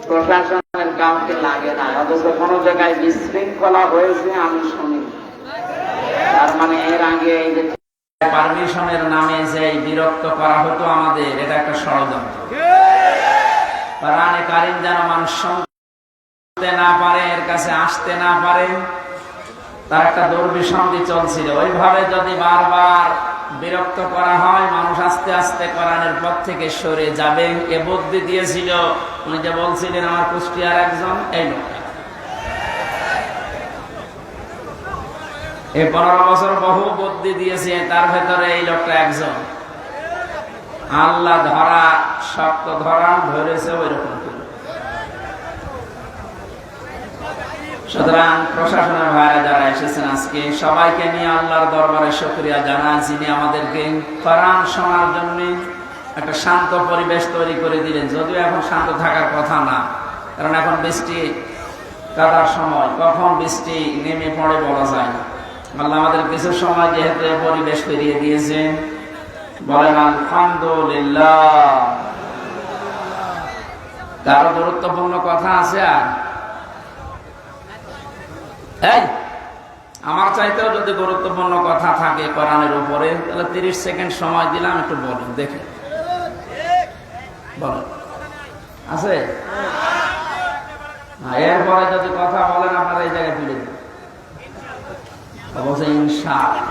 প্রশাসনের কাউকে লাগে না, অথচ কোনো জায়গায় বিশৃঙ্খলা হয়েছে আমি শুনি। তার মানে এর আগে এই যে পারমিশনের নামে যে বিরক্ত করা হতো আমাদের, এটা একটা ষড়যন্ত্র। কোরআনে কারীম যেন মানুষ শুনতে না পারে, এর কাছে আসতে না পারে, তার একটা দুর্বিসন্ধি চলছিল। ওইভাবে যদি বারবার বিরক্ত করা হয়, মানুষ আস্তে আস্তে কোরআনের পথ থেকে সরে যাবে। এ বুদ্ধি দিয়েছিল উনি যে বলছিলেন আমার কুষ্টিয়ার একজন, এই লোকটা। এই 15 বছর বহু বুদ্ধি দিয়েছে, তার ভেতরে এই লোকটা একজন। আল্লাহ ধরা শক্ত ধরা ধরেছে ওইরকম। সুতরাং প্রশাসনের ভাইরা যারা এসেছেন আজকে, সবাইকে নিয়ে আল্লাহর দরবারে শুকরিয়া জানান, যিনি আমাদেরকে কোরআন শোনার জন্য একটা শান্ত পরিবেশ তৈরি করে দিলেন। যদিও এখন শান্ত থাকার কথা না, কারণ এখন বৃষ্টি কাদার সময়, কখন বৃষ্টি নেমে পড়ে বলা যায় না। আল্লাহ আমাদের কিছু সময় যেহেতু পরিবেশ ফিরিয়ে দিয়েছেন, বলেন আলহামদুলিল্লাহ। কারো গুরুত্বপূর্ণ কথা আছে? আর এই আমার চাইতেও যদি গুরুত্বপূর্ণ কথা থাকে কোরআনের উপরে, তাহলে 30 সেকেন্ড সময় দিলাম, একটু বলুন দেখে। বলেন, আছে? এরপরে যদি কথা বলেন আপনারা এই জায়গায় তুলে দেন, অবশ্যই ইনশাআল্লাহ।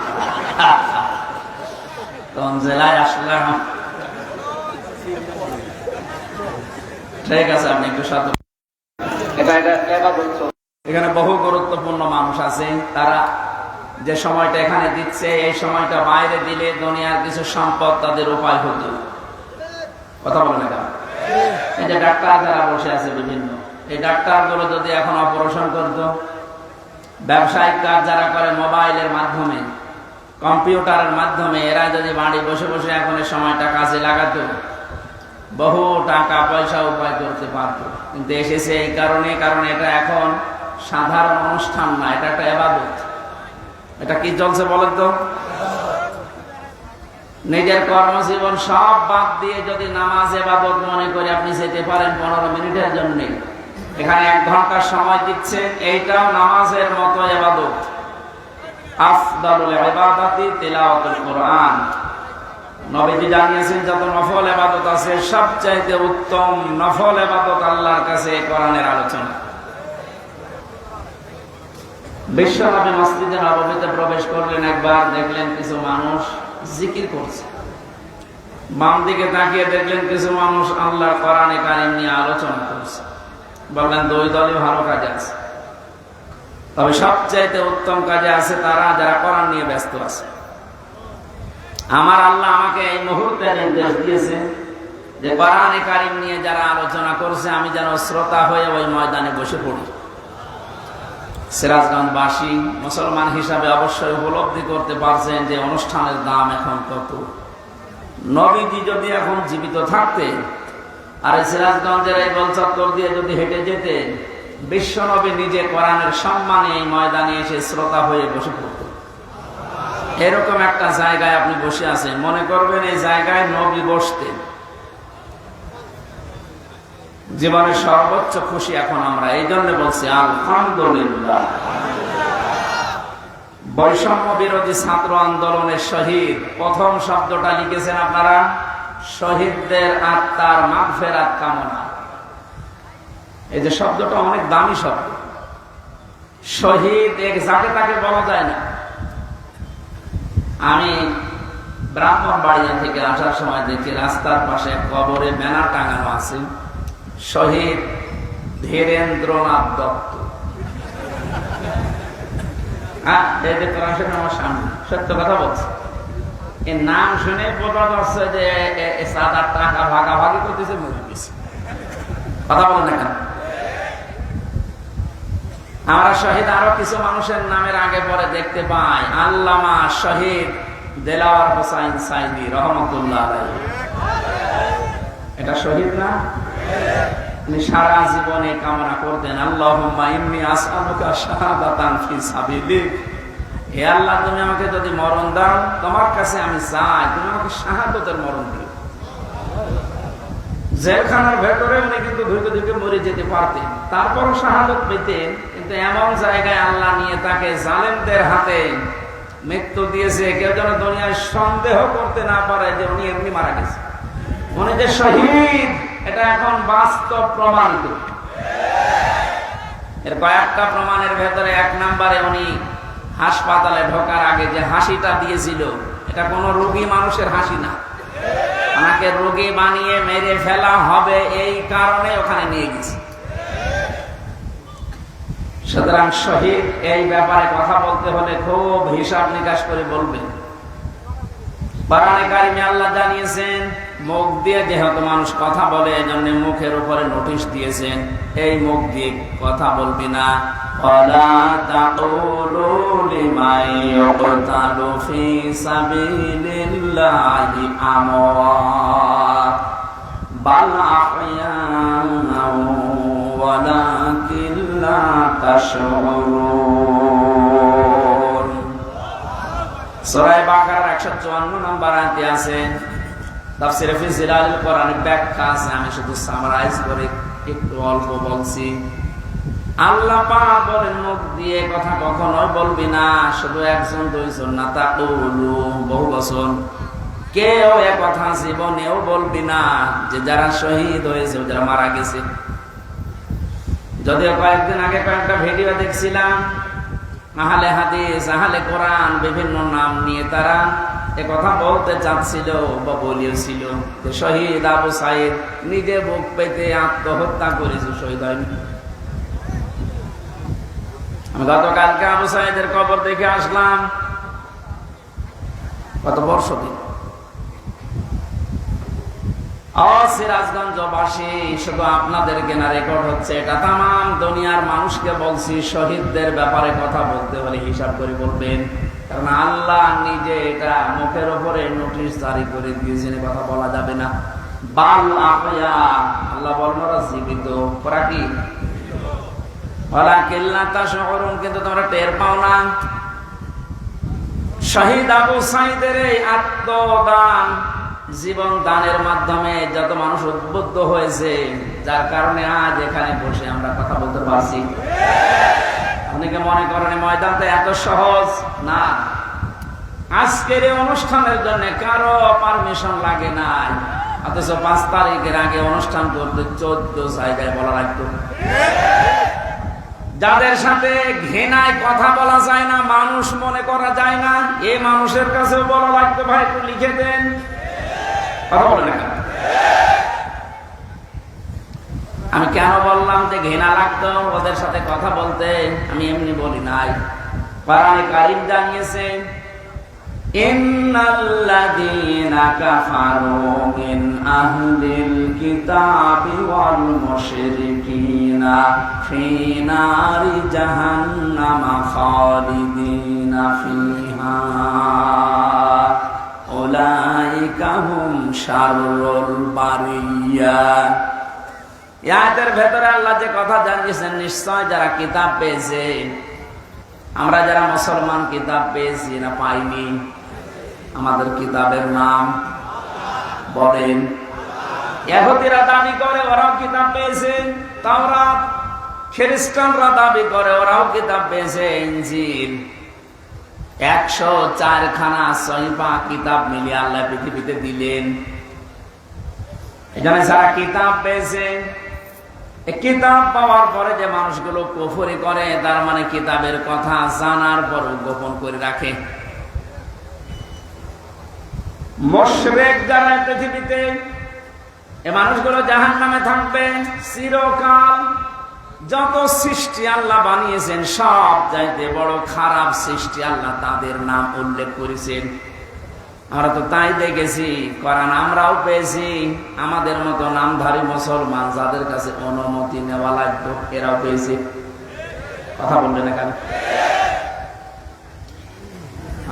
তখন জেলায় আসলাম, ঠিক আছে, আপনি একটু সাথে। এখানে বহু গুরুত্বপূর্ণ মানুষ আছে, তারা যে সময়টা এখানে দিচ্ছে, এই সময়টা বাইরে দিলে দুনিয়ার কিছু সম্পদ তাদের উপায় হতো। কথা বলেন না? এই যে ডাক্তার যারা বসে আছে বিভিন্ন, এই ডাক্তারগুলো যদি এখন অপারেশন করত, ব্যবসায়িক কাজ যারা করে মোবাইলের মাধ্যমে, কম্পিউটারের মাধ্যমে, এরা যদি বাড়ি বসে বসে এখন এই সময়টা কাজে লাগাতো, বহু টাকা পয়সা উপায় করতে পারত। কিন্তু এসেছে এই কারণে, কারণ এটা এখন সাধারণ অনুষ্ঠান না, এটা একটা ইবাদত। এটা কি চলছে বলেন তো? নিজের কর্মজীবন সব বাদ দিয়ে যদি নামাজ ইবাদত মনে করে আপনি যেতে পারেন 15 মিনিটের জন্য, এখানে 1 ঘন্টা সময় দিচ্ছেন, এইটাও নামাজের মতো ইবাদত। আফদালুল ইবাদাতি তিলাওয়াতুল কোরআন। নবীজি জানিয়েছেন যত নফল ইবাদত আছে, সবচাইতে উত্তম নফল ইবাদত আল্লাহর কাছে কোরআনের আলোচনা। বিশ্বনবী মসজিদে নববীতে প্রবেশ করলেন, একবার দেখলেন কিছু মানুষ জিকির করছে। বাম দিকে তাকিয়ে দেখলেন কিছু মানুষ আল্লাহর কোরআনে কারীম নিয়ে আলোচনা করছে। বললেন দুই দলই ভালো কাজে আছে, তবে সবচাইতে উত্তম কাজে আছে তারা যারা কোরআন নিয়ে ব্যস্ত আছে। আমার আল্লাহ আমাকে এই মুহূর্তে নির্দেশ দিয়েছে যে কোরআনে কারীম নিয়ে যারা আলোচনা করছে, আমি যেন শ্রোতা হয়ে ওই ময়দানে বসে পড়ি। সিরাজগঞ্জবাসী মুসলমান হিসাবে অবশ্যই উপলব্ধি করতে পারছেন যে অনুষ্ঠানের দাম এখন কত। নবীজি যদি এখন জীবিত থাকতেন আর এই সিরাজগঞ্জের এই গোলচত্বর দিয়ে যদি হেঁটে যেতেন, বিশ্বনবী নিজে কোরআনের সম্মানে এই ময়দানে এসে শ্রোতা হয়ে বসে পড়তেন। এরকম একটা জায়গায় আপনি বসে আছেন, মনে করবেন এই জায়গায় নবী বসতেন। জীবনের সর্বোচ্চ খুশি এখন আমরা, এই জন্য বলছি আলহামদুলিল্লাহ। বৈষম্য বিরোধী ছাত্র আন্দোলনের শহীদ, প্রথম শব্দটা লিখেছেন আপনারা, শহীদদের আত্মার মাগফিরাত কামনা। এই যে শব্দটা অনেক দামি শব্দ। শহীদ এক যাকে তাকে বলা যায় না। আমি ব্রাহ্মণবাড়িয়া থেকে আসার সময় দেখি রাস্তার পাশে কবরে ব্যানার টাঙানো আছে, শহীদ ধীরেন্দ্রনাথ দত্ত। হ্যাঁ, আমার সামনে সত্য কথা বলছে। এই নাম শুনে বোঝা যাচ্ছে যে 7-8 টাকা ভাগাভাগি করতেছে, মরে গেছে। কথা বলেন না কেন? আমরা শহীদ আরো কিছু মানুষের নামের আগে পরে দেখতে পাই। আল্লামা শহীদ দেলাওয়ার হোসাইন সাইদি রহমতুল্লাহ আলাইহি, এটা শহীদ না? তিনি সারা জীবনে কামনা করতেন, আল্লাহুম্মা ইন্নী আসআলুকা শাহাদাতান ফি সাবিলিক। হে আল্লাহ, তুমি আমাকে যদি মরণ দাও, তোমার কাছে আমি চাই তুমি আমাকে শাহাদাতের মরণ দিও। জেলখানার ভেতরে উনি কিন্তু ধুকে ধুকে মরে যেতে পারতেন, তারপরও শাহাদত পেতেন। কিন্তু এমন জায়গায় আল্লাহ নিয়ে তাকে জালেমদের হাতে মৃত্যু দিয়েছে, কেউ যেন দুনিয়ায় সন্দেহ করতে না পারে যে উনি এমনি মারা গেছে। উনি যে শহীদ এটা এখন বাস্তব প্রমাণিত। এর কয়েকটা প্রমাণের ভেতরে 1 নম্বরে উনি হাসপাতালে ঢোকার আগে যে হাসিটা দিয়েছিল, এটা কোনো রোগী মানুষের হাসি না। ওনাকে রোগী বানিয়ে মেরে ফেলা হবে এই কারণে ওখানে নিয়ে গেছে। সুতরাং শহীদ এই ব্যাপারে কথা বলতে হলে খুব হিসাব নিকাশ করে বলবেন। কোরআনে কারিমে আল্লাহ জানিয়েছেন, মুখ দিয়ে যেহেতু মানুষ কথা বলে এজন্য মুখের উপরে নোটিশ দিয়েছেন, এই মুখ দিয়ে কথা বলবি না। ওয়ালা তাকুলু লিমান ইউকতালু ফি সাবিলিল্লাহি আমওয়াত বাল আহইয়াউ ওয়ালাকিন লা তাশউরুন। সূরা বাকারার 154 নম্বর আয়াতে আছে, তাফসীরে ফি জিলালিল কোরআনের ব্যাখ্যা আছে, আমি শুধু সামারাইজ করে একটু অল্প বলছি। আল্লাহ পাক বলেন মুখ দিয়ে কথা কখনোই বলবি না, শুধু একজন দুইজন না, তাকুলু বহু বচন। কেউ এ কথা জীবনেও বলবি না যে যারা শহীদ হয়েছে, যারা মারা গেছে। যদিও কয়েকদিন আগে কয়েকটা ভিডিও দেখছিলাম, আহলে হাদিস, আহলে কোরআন বিভিন্ন নাম নিয়ে তারা এ কথা বলতে চাচ্ছিল বা বলিয়েছিল যে শহীদ আবু সাইদ নিজে বুক পেতে আত্মহত্যা করেছে, শহীদ হয়নি। আমি গতকালকে আবু সাইদের কবর দেখে আসলাম, কত বর্ষ দিন। সিরাজগঞ্জবাসী, শুধু আপনাদেরকে না রেকর্ড হচ্ছে, এটা তামাম দুনিয়ার মানুষকে বলছি, শহীদদের ব্যাপারে কথা বলতে হলে হিসাব করে বলবেন, কারণ আল্লাহ নিজে এটা মুখের উপরে নোটিশ জারি করে দিয়েছেন, কথা বলা যাবে না। বাল আহইয়া, আল্লাহ বলেন ওরা জীবিত, ওরা কি ওয়ালাকিন লা তাশউরুন, কিন্তু তোমরা টের পাও না। শহীদ আবু সাইদের এই আত্মদান, জীবন দানের মাধ্যমে যত মানুষ উদ্বুদ্ধ হয়েছে, যার কারণে আজ এখানে বসে আমরা কথা বলতে পারছি। অনেকে মনে করেন ময়দানটা এত সহজ না। আজকের এই অনুষ্ঠানের জন্য কারো পারমিশন লাগে নাই, অথচ 5 তারিখের আগে অনুষ্ঠান করতে 14 জায়গায় বলা লাগতো। যাদের সাথে ঘৃণায় কথা বলা যায় না, মানুষ মনে করা যায় না, এই মানুষের কাছেও বলা লাগতো, ভাই একটু লিখে দেন। কথা বলে না। আমি কেন বললাম যে ঘৃণা লাগতো ওদের সাথে কথা বলতে, আমি এমনি বলি নাই। কোরআনে কারীম জানিয়েছে, ইন্নাল্লাযীনা কাফারু মিন আহলিল কিতাবি ওয়াল মুশরিকিনা ফি নারি জাহান্নামা খালিদিনা ফিহা উলাইকা হুম শাররুল বারিয়া। ইয়াদের ভেতরে আল্লাহ যে কথা জানিয়েছেন, নিশ্চয় যারা কিতাব পেয়েছে, আমরা যারা মুসলমান কিতাব পেয়েছি না পাইনি, আমাদের কিতাবের নাম বলেন। ইহুদিরা দাবি করে ওরাও কিতাব পেয়েছে তাওরাত, খ্রিস্টানরা দাবি করে ওরাও কিতাব পেয়েছে ইনজিল। 104 খানা সহিফা কিতাব মিলিয়ে আল্লাহ পৃথিবীতে দিলেন। এখানে যারা কিতাব পেয়েছে, কিতাব পাওয়ার পরে যে মানুষগুলো কুফরি করে, তার মানে কিতাবের কথা জানার পর গোপন করে রাখে। মুশরিক যারা পৃথিবীতে, এই মানুষগুলো জাহান্নামে থাকবে চিরকাল। যত সৃষ্টি আল্লাহ বানিয়েছেন, সব চাইতে বড় খারাপ সৃষ্টি আল্লাহ তাদের নাম উল্লেখ করেছেন। আমরা তো তাই দেখেছি, কোরআন আমরাও পেয়েছি। আমাদের মতো নামধারী মুসলমান যাদের কাছে অনুমতি নেওয়া লাগতো, এরাও পেয়েছে। কথা বললেন না কেন?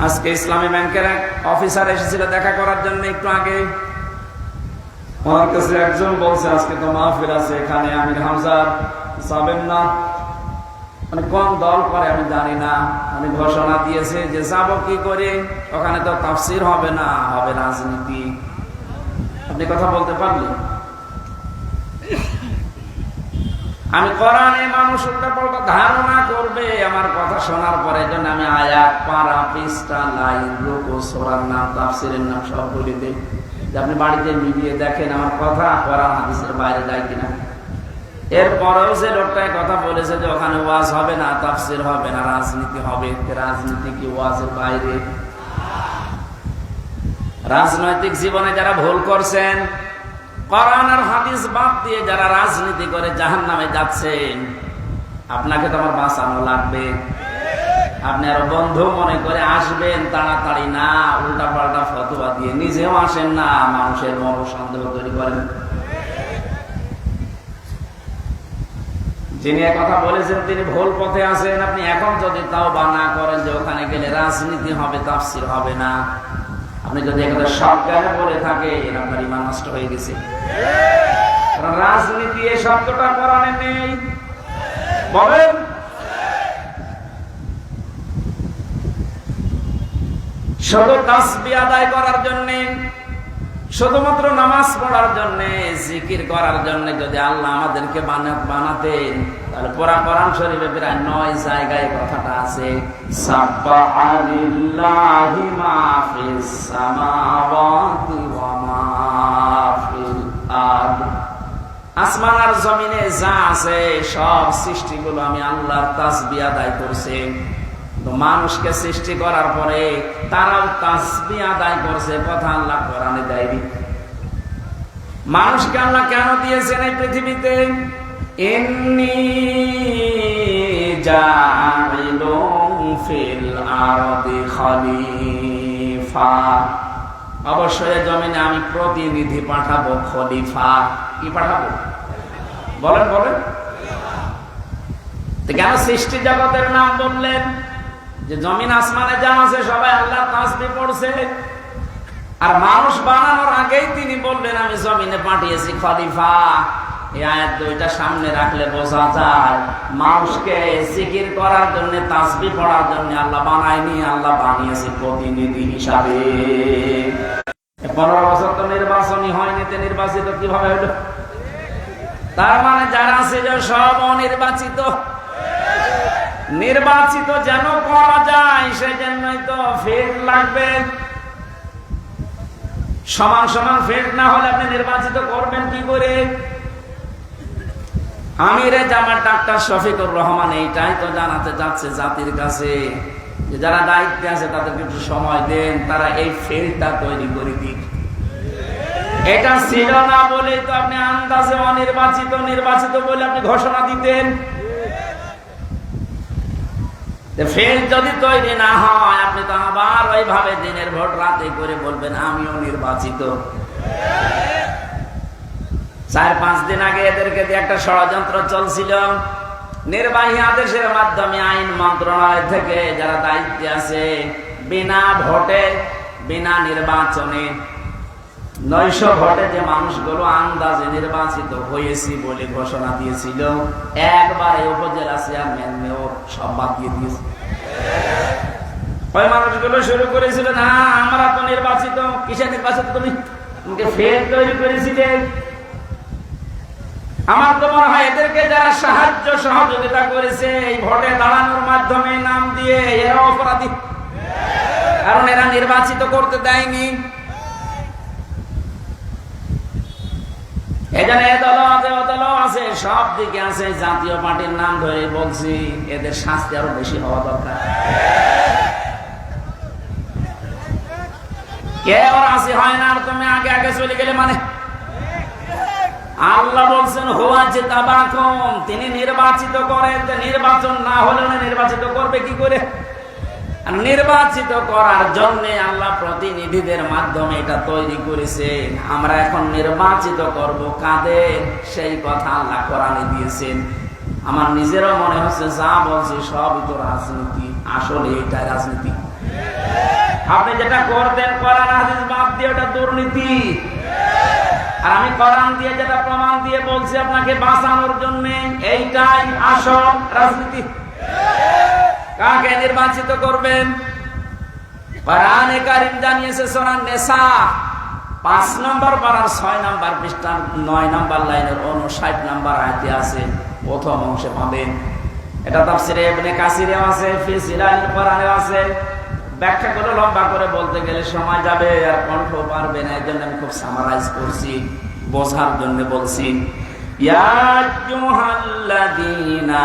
আজকে ইসলামী ব্যাংকের এক অফিসার এসেছিল দেখা করার জন্য একটু আগে। আমার কাছে একজন বলছে, আজকে তো মাহফিল আছে এখানে, আমির হামজা যাবেন না? মানে কোন দল করে আমি জানি না, আমি ঘোষণা দিয়েছে যে যাবো কি করে, ওখানে তো তাফসীর হবে না, হবে রাজনীতি। আপনি কথা বলতে পারলেন? আমি কোরআনে মানুষ উল্টাপাল্টা ধারণা করবে আমার কথা শোনার পরে, জন্য আমি আয়াত, পারা, পৃষ্ঠা, লাইন, রুকু, সূরার নাম, তাফসীরের নাম সব বলে দেই, যে আপনি বাড়িতে মিলিয়ে দেখেন আমার কথা কোরআন হাদিসের বাইরে যায় কিনা। এরপরেও যে লোকটাই কথা বলেছে যে ওখানে ওয়াজ হবে না, তাফসীর হবে না, রাজনীতি হবে, রাজনীতি কি ওয়াজের বাইরে? রাজনৈতিক জীবনে যারা ভুল করছেন, কোরআন আর হাদিস বাদ দিয়ে যারা রাজনীতি করে জাহান্নামে যাচ্ছেন, আপনাকে তো আমার বাঁচানো লাগবে। আপনি আরো বন্ধু মনে করে আসবেন তাড়াতাড়ি না, উল্টা পাল্টা ফতোয়া দিয়ে নিজেও আসেন না, মানুষের মনে সন্দেহ তৈরি করেন। যিনি কথা বলেছেন তিনি ভুল পথে আছেন। আপনি এখন যদি তাওবা না করেন যে ওখানে গেলে রাজনীতি হবে, তাফসীর হবে না, আপনি যদি একটা সজ্ঞানে বলে থাকেন, আপনার ঈমান নষ্ট হয়ে গেছে। কারণ রাজনীতি এই শব্দটা কোরআনে নেই। বলেন, শুধু তাসবিহ আদায় করার জন্য, শুধুমাত্র নামাজ পড়ার জন্য, জিকির করার জন্য যদি আল্লাহ আমাদেরকে বানাতেন, তাহলে পুরা কোরআন শরীফে প্রায় 9 জায়গায় কথাটা আছে, সাব্বাহা লিল্লাহি মা ফিস সামাওয়াতি ওয়া মা ফিল আরদ। আসমান আর জমিনে যা আছে সব সৃষ্টিগুলো আমি আল্লাহর তাসবিহ আদায় করছি। তো মানুষকে সৃষ্টি করার পরে তারাও তাসবিহ আদায় করছে, কথা আল্লাহ কোরআনে দেয়নি। মানুষকে আল্লাহ কেন দিয়েছেন এই পৃথিবীতে? ইন্নী জাইলুন ফিল আরদি খলিফা, অবশ্যই জমিনে আমি প্রতিনিধি পাঠাবো, খলিফা। কি পাঠাবো? বলেন বলেন। কেন সৃষ্টি জগতের নাম বললেন? যে জমিন আসমানে যা আছে সবাই আল্লাহ তাসবিহ পড়ছে, আর মানুষ বানানোর আগেই তিনি বললেন আমি জমিনে পাঠিয়েছি খলিফা। এই আয়াত দুইটা সামনে রাখলে বোঝা যায় মানুষকে জিকির করার জন্য, তাসবিহ পড়ার জন্য আল্লাহ বানায়নি, আল্লাহ বানিয়েছে প্রতিনিধি হিসাবে। 15 বছর তো নির্বাচনই হয়নি, তো নির্বাচিত কিভাবে হলো? তার মানে যারা ছিল সব অনির্বাচিত। নির্বাচিত যেন করা যায় সেজন্যই তো ফের লাগবে। সমান সমান ফের না হলে আপনি নির্বাচিত করবেন কি করে? আমিরে জামাত ডাক্তার শফিকুর রহমান এইটাই তো জানাতে যাচ্ছে জাতির কাছে, যে যারা দায়িত্বে আছে তাদেরকে একটু সময় দেন, তারা এই ফেরটা তৈরি করে দিক। এটা ছিল না বলে তো আপনি আন্দাজে অনির্বাচিত, নির্বাচিত বলে আপনি ঘোষণা দিতেন। ফের যদি তৈরি না হয়, আপনি তো আবার ওইভাবে দিনের ভোট রাতে করে বলবেন আমিও নির্বাচিত। 4-5 দিন আগে এদেরকে দিয়ে একটা ষড়যন্ত্র চলছিল। নির্বাহী আদেশের মাধ্যমে আইন মন্ত্রণালয় থেকে যারা দায়িত্বে আছে, বিনা ভোটে, বিনা নির্বাচনে 900 ভোটে যে মানুষগুলো আন্দাজে নির্বাচিত হয়েছি বলে ঘোষণা দিয়েছিল, একবারে উপজেলা চেয়ারম্যান, মেয়র সব বাদ দিয়ে দিয়েছে। ওই মানুষগুলো শুরু করেছিল, না আমরা তো নির্বাচিত। কিসে নির্বাচিত? তুমি আমাকে ফের তৈরি করেছিলে। আমার তো মনে হয় এদেরকে যারা সাহায্য সহযোগিতা করেছে এই ভোটে দাঁড়ানোর মাধ্যমে নাম দিয়ে, এরা অপরাধী, কারণ এরা নির্বাচিত করতে দেয়নি। এখানে দল আছে, অদল আছে, সব দিকে আছে। জাতীয় পার্টির নাম ধরে বলছি, এদের শাস্তি আরো বেশি হওয়া দরকার। কেউ রাজি হয় না, আর তুমি আগে আগে চলে গেলে মানে? আল্লাহ বলছেন হুয়া জিতাবাকুম, তিনি নির্বাচিত করেন। নির্বাচন না হলে নির্বাচিত করবে কি করে? নির্বাচিত করার জন্য আল্লাহ প্রতিনিধিদের মাধ্যমে এটা তৈরি করেছেন। আমরা এখন নির্বাচিত করব কাদের, সেই কথা আল্লাহ কোরআনে দিয়েছেন। আমার নিজেরও মনে হচ্ছে যা বলছি সবই তো রাজনীতি, আসলে এটা রাজনীতি। আপনি যেটা করতেন কোরআন হাদিস বাদ দিয়ে, ওটা দুর্নীতি। আর আমি কোরআন দিয়ে যেটা প্রমাণ দিয়ে বলছি আপনাকে বাঁচানোর জন্য, এইটাই আসল রাজনীতি। কাকে নির্বাচিত করবেন? কোরআনে কারীম জানিয়েছে সূরা নিসা 5 নম্বর পারার 6 নম্বর পৃষ্ঠা 9 নম্বর লাইনের 59 নম্বর আয়াতে আছে, প্রথম অংশে পাবেন। এটা তাফসিরে ইবনে কাসিরে আছে, ফি সিলাল কোরআনে আছে। ব্যাখ্যা করে লম্বা করে বলতে গেলে সময় যাবে আর কণ্ঠ পারবে না, এজন্য আমি খুব সামারাইজ করছি, বোঝার জন্য বলছি। ইয়া আইয়ুহাল্লাযীনা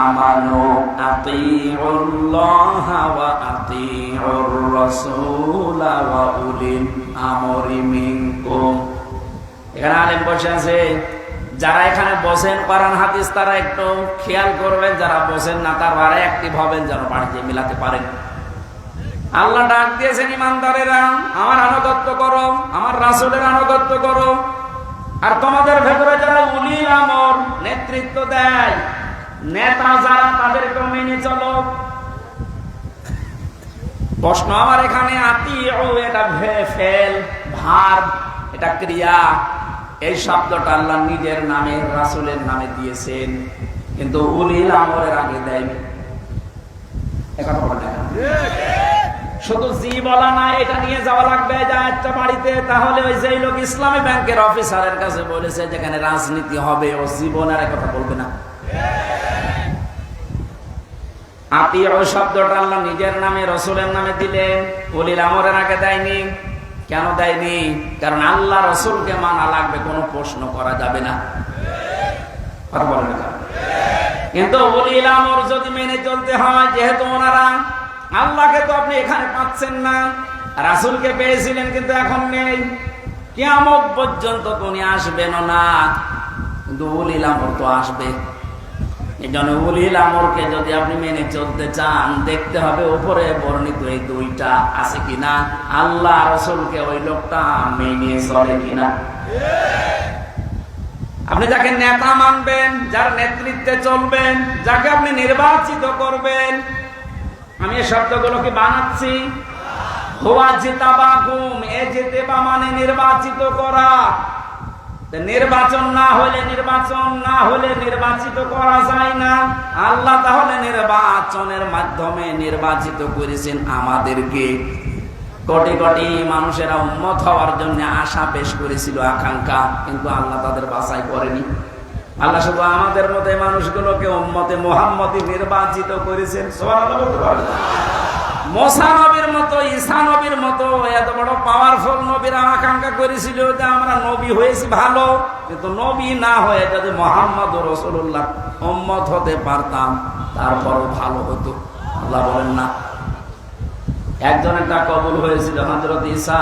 আমানু আতিউল্লাহা ওয়া আতিউর রাসূলা ওয়া উলিল আমরি মিনকুম। এখানে আলেম বসে আছে, যারা এখানে বসেন কোরআন হাদিস তারা একটু খেয়াল করবেন, যারা বসেন না তারা অ্যাক্টিভ হবেন যেন বাড়িতে মিলাতে পারেন। আল্লাহ ডাক দিয়েছেন, ইমানদারেরা আমার আনুগত্য করো, আমার রাসূলের আনুগত্য করো, আর তোমাদের ভেতরে যারা উলিল আমর নেতৃত্ব দেয়, নেতা যারা, তাদেরকে মেনে চলো। প্রশ্ন আমার এখানে, আতিউ এটা ফেল, ভার্ব, এটা ক্রিয়া। এই শব্দটা আল্লাহ নিজের নামে রাসূলের নামে দিয়েছেন, কিন্তু উলিল আমরের আগে দেয়নি। একথা বলেন না, শুধু জি বলা না, এটা নিয়ে যাওয়া লাগবে একটা বাড়িতে। তাহলে ওই যে লোক ইসলামী ব্যাংকের অফিসারের কাছে বলেছে যেখানে রাজনীতি হবে, ও জীবনের কথা বলবে না। আতিউ শব্দটা আল্লাহ নিজের নামে রাসূলের নামে দিলেন, উলিল আমরের আগে দেয়নি। কেন দেয়নি? কারণ আল্লাহ রাসূলকে মানা লাগবে, কোনো প্রশ্ন করা যাবে না। কথা বলেন না। কিন্তু উলিল আমর যদি মেনে চলতে হয়, যেহেতু ওনারা, আল্লাহকে তো আপনি এখানে পাচ্ছেন না, রাসূলকে পেয়েছিলেন কিন্তু এখন নেই, কিয়ামত পর্যন্ত উনি আসবেন না, কিন্তু উলিল আমর তো আসবে। এই জন্য উলিল আমরকে যদি আপনি মেনে চলতে চান, দেখতে হবে উপরে বর্ণিত এই দুইটা আছে কিনা, আল্লাহ রাসূলকে ওই লোকটা মেনে চলে কিনা। আপনি যাকে নেতা মানবেন, যার নেতৃত্বে চলবেন, যাকে আপনি নির্বাচিত করবেন, আমি এই শব্দগুলো কি বানাচ্ছি? হুয়া জিতাবাকুম, এ জিতেবা মানে নির্বাচিত করা। নির্বাচন না হলে নির্বাচিত করা যায় না। আল্লাহ তাহলে নির্বাচনের মাধ্যমে নির্বাচিত করেছেন আমাদেরকে। কোটি কোটি মানুষেরা উম্মত হওয়ার জন্য আশা পেশ করেছিল, আকাঙ্ক্ষা, কিন্তু আল্লাহ তাদের বাছাই করেনি। আল্লাহ শুধু আমাদের মতো মানুষগুলোকে উম্মতে মুহাম্মদী নির্বাচিত করেছেন। সুবহানাল্লাহ বলতে পারবেন? মুসা নবীর মতো, ঈসা নবীর মতো এত বড় পাওয়ারফুল নবীরা আকাঙ্ক্ষা করেছিল যে আমরা নবী হয়েছি ভালো, কিন্তু নবী না হয়ে যদি মুহাম্মদ রাসূলুল্লাহ উম্মত হতে পারতাম তারপরও ভালো হতো। আল্লাহ বলেন না, একজনেরটা কবুল হয়েছিল হযরত ঈসা,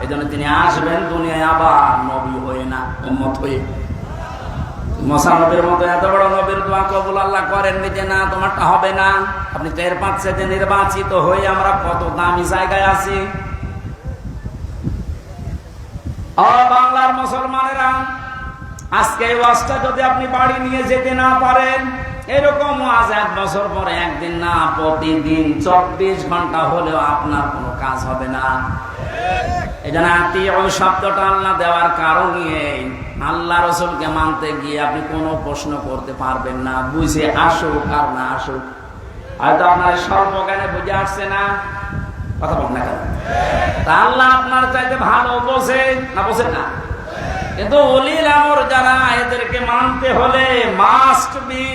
এজন্য তিনি আসবেন দুনিয়ায় আবার নবী হয়ে না, উম্মত হয়ে। মুসা নবীর মতো এত বড় নবীর দোয়া কবুল আল্লাহ করেননি যে না তোমারটা হবে না। আপনি টের পাচ্ছেন যে নির্বাচিত হয়ে আমরা কত দামি জায়গায় আছি। বাংলার মুসলমানেরা, আজকে এই ওয়াজটা যদি আপনি বাড়ি নিয়ে যেতে না পারেন, এরকম ওয়াজ 1 বছর পরে একদিন না, প্রতিদিন 24 ঘন্টা হলেও আপনার কোনো কাজ হবে না। এই জন্য আতিউ শব্দটা আল্লাহ দেওয়ার কারণে আল্লাহ রাসূলকে মানতে গিয়ে আপনি কোনো প্রশ্ন করতে পারবেন না, বুঝে আসুক আর না আসুক। হয়তো আপনার সর্বজ্ঞানে বুঝে আসছে না, কথা বল না কেন? তা আল্লাহ আপনার চাইতে ভালো বোঝে না, বোঝেন না? কিন্তু উলিল আমর যারা, এদেরকে মানতে হলে মাস্ট বি,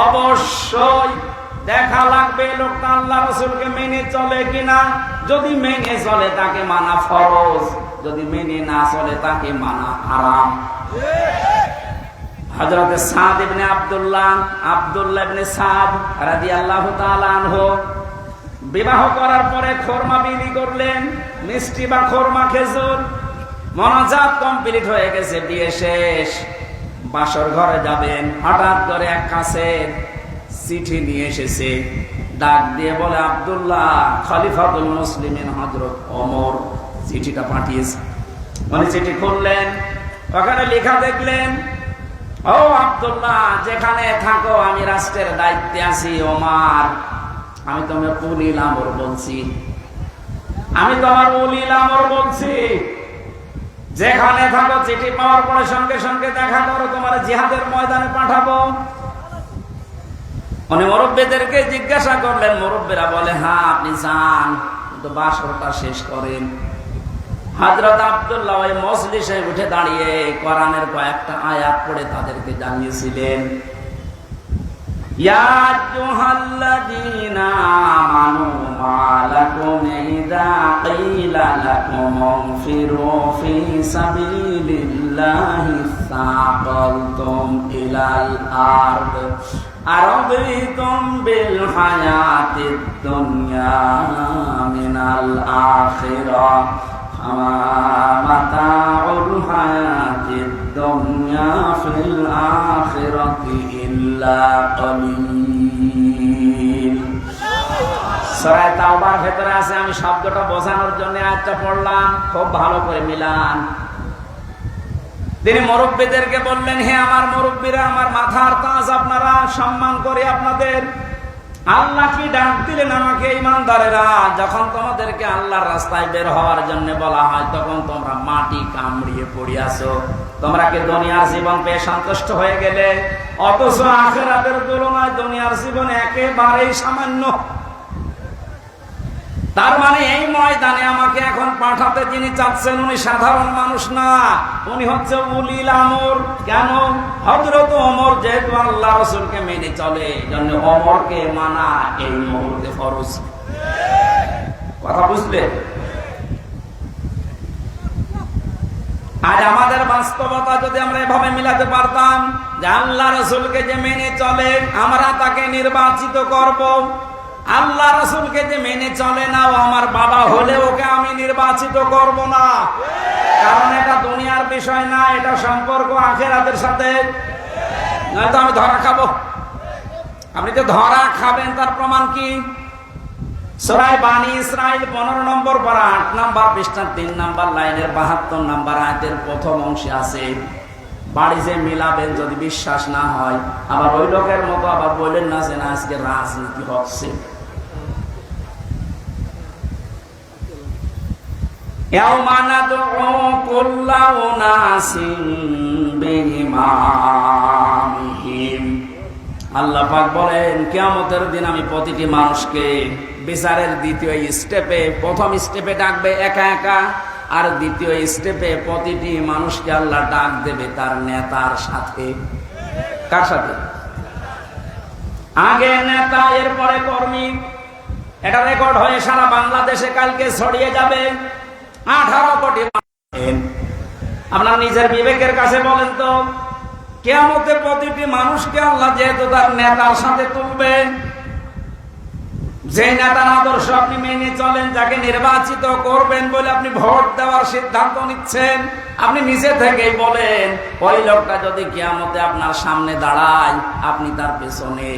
অবশ্যই দেখা লাগবে লোকটা আল্লাহ রাসূলকে মেনে চলে কিনা। যদি মেনে চলে তাকে মানা ফরজ, যদি মেনে না চলে তাকে মানা হারাম। হযরত সাদ ইবনে আব্দুল্লাহ ইবনে সাদ রাদিয়াল্লাহু তাআলা আনহু বিবাহ করার পরে খরমা বিলি করলেন, মিষ্টি বা খরমা খেজুর। মোনাজাত কমপ্লিট হয়ে গেছে, বিয়ে শেষ, বাসর ঘরে যাবেন। হঠাৎ করে এক কাছে চিঠি নিয়ে এসেছে, ডাক দিয়ে বলে, আব্দুল্লাহ খলিফাতুল মুসলিমিন হযরত ওমর চিঠিটা পাঠিয়েছে। উনি চিঠি খুললেন, ওখানে লেখা দেখলেন, ও আব্দুল্লাহ, যেখানে থাকো আমি রাষ্ট্রের দায়িত্বে আছি। ওমর, আমি তোমার উলিল আমর বলছি, আমি তোমার উলিল আমর বলছি। যেখানে থাকো চিঠি পাওয়ার পরে সঙ্গে সঙ্গে দেখা করো, তোমার জিহাদের ময়দানে পাঠাবো। উনি মুরব্বীদেরকে জিজ্ঞাসা করলেন, মুরব্বীরা বলে হ্যাঁ আপনি যান, কিন্তু বাসরটা শেষ করেন। হযরত আব্দুল্লাহ ওই মজলিসে উঠে দাঁড়িয়ে কোরআনের কয়েকটা আয়াত পড়ে তাদেরকে জানিয়েছিলেন, ইয়া আইয়ুহাল্লাযীনা আমানু মা লাকুম ইযা ক্বিলা লাকুম ইনফিরু ফী সাবিলিল্লাহি সাকালতুম ইলাল আরদ আরাদিতুম বিল হায়াতিদ দুনিয়া মিনাল আখিরাহ ফামা মাতাউল হায়াতিদ দুনিয়া ফিল আখিরাতি ইল্লা কলিল। সূরা তাওবার ভেতরে আছে, আমি শব্দটা বোঝানোর জন্য আয়াতটা পড়লাম, খুব ভালো করে মিলান। তিনি মুরব্বীদেরকে বললেন, হে আমার মুরব্বীরা, আমার মাথার তাজ আপনারা, সম্মান করে আপনাদের। আল্লাহ কি ডাক দিলেন আমাকে, ঈমানদারেরা, যখন তোমাদেরকে আল্লাহর রাস্তায় বের হওয়ার জন্য বলা হয় তখন তোমরা মাটি কামড়িয়ে পড়ে আছো। তোমরা কি দুনিয়ার জীবন পেয়ে সন্তুষ্ট হয়ে গেলে? অথচ আখিরাতের তুলনায় দুনিয়ার জীবন একেবারেই সামান্য। তার মানে এই ময়দানে আমাকে এখন পাঠাতে যিনি চাচ্ছেন উনি সাধারণ মানুষ না, উনি হচ্ছে উলিল আমর। কেন? হযরত ওমর যেহেতু আল্লাহ রাসূলকে মেনে চলে, জন্য ওমরকে মানা এই মুহূর্তে ফরজ। কথা বুঝলে? আজ আমাদের বাস্তবতা যদি আমরা এভাবে মিলাতে পারতাম যে আল্লাহ রাসূলকে যে মেনে চলে আমরা তাকে নির্বাচিত করব, আল্লাহ রাসূলকে যে মেনে চলে না ও আমার বাবা হলে ওকে আমি নির্বাচিত করব না। কারণ এটা দুনিয়ার বিষয় না, এটা সম্পর্ক আখিরাতের সাথে। নয়তো আমি ধরা খাবো। আপনি তো ধরা খাবেন, তার প্রমাণ কি? সূরা বানী ইসরাঈল 15 নম্বর পারা 8 নম্বর পৃষ্ঠা 3 নম্বর লাইনের 72 নম্বর আয়াতের প্রথম অংশে আছে, বাড়ি যে মিলাবেন যদি বিশ্বাস না হয়, আবার ওই লোকের মতো আবার বললেন না যে না আজকে রাজনীতি হচ্ছে। ইয়াউমা নাদউ কুল্লা উনাসিন বিইমামিহিম। আল্লাহ পাক বলেন কিয়ামতের দিন আমি প্রতিটি মানুষকে বিচারের দ্বিতীয় স্টেপে, প্রথম স্টেপে ডাকবে একা একা, আর দ্বিতীয় স্টেপে প্রতিটি মানুষকে আল্লাহ ডাক দেবে তার নেতার সাথে। কার সাথে? আগে নেতা, এরপরে কর্মী। এটা রেকর্ড হয়ে সারা বাংলাদেশে কালকে ছড়িয়ে যাবে। 18 কোটি। আপনার নিজের বিবেকের কাছে বলেন তো, কিয়ামতে প্রতিটি মানুষকে আল্লাহ যেহেতু তার নেতার সাথে তুলবে, যে নেতার আদর্শ আপনি মেনে চলেন, যাকে নির্বাচিত করবেন বলে আপনি ভোট দেওয়ার সিদ্ধান্ত নিচ্ছেন, আপনি নিজে থেকেই বলেন ওই লোকটা যদি কিয়ামতে আপনার সামনে দাঁড়ায় আপনি তার পেছনে।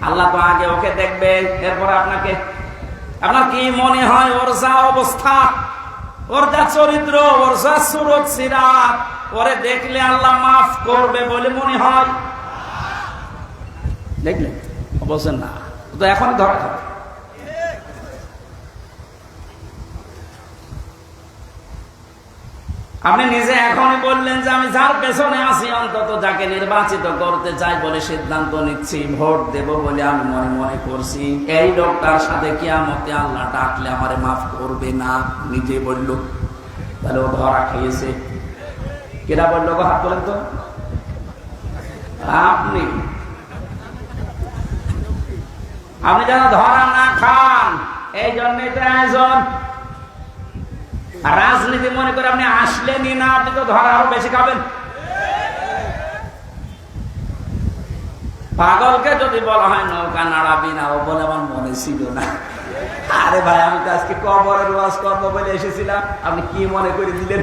আল্লাহ তো আগে ওকে দেখবে, এরপরে আপনাকে। আপনার কি মনে হয় ওর যা অবস্থা, ওর যা চরিত্র, ওর যা সুরত সিরাত, ওরে দেখলে আল্লাহ মাফ করবে বলে মনে হয়? দেখলেন? বলছেন না তো, এখন ধরা খাবে। আপনি নিজে এখনই বললেন যে আমি যার পেছনে আছি, অন্তত যাকে নির্বাচিত করতে চাই বলে সিদ্ধান্ত নিচ্ছি, ভোট দেব বলে আমি মনে মনে করছি, এই লোকটার সাথে কিয়ামতে আল্লাহ ডাকলে আমারে মাফ করবে না, নিজে বলল। তাহলে ও ধরা খেয়েছে। কেটা বললো গো? হাত তোলেন তো। আপনি আপনি যেন ধরা না খান, এই জন্যই তো আয়োজন। রাজনীতি মনে করে আপনি আসলেনই না, আপনি তো ধরা আরো বেশি খাবেন। পাগলকে যদি বলা হয় নৌকা নাড়াবি না, ও বলে আমার মনে ছিল না। আরে ভাই, আমি তো আজকে কবরের ওয়াজ করবো বলে এসেছিলাম, আপনি কি মনে করে দিলেন?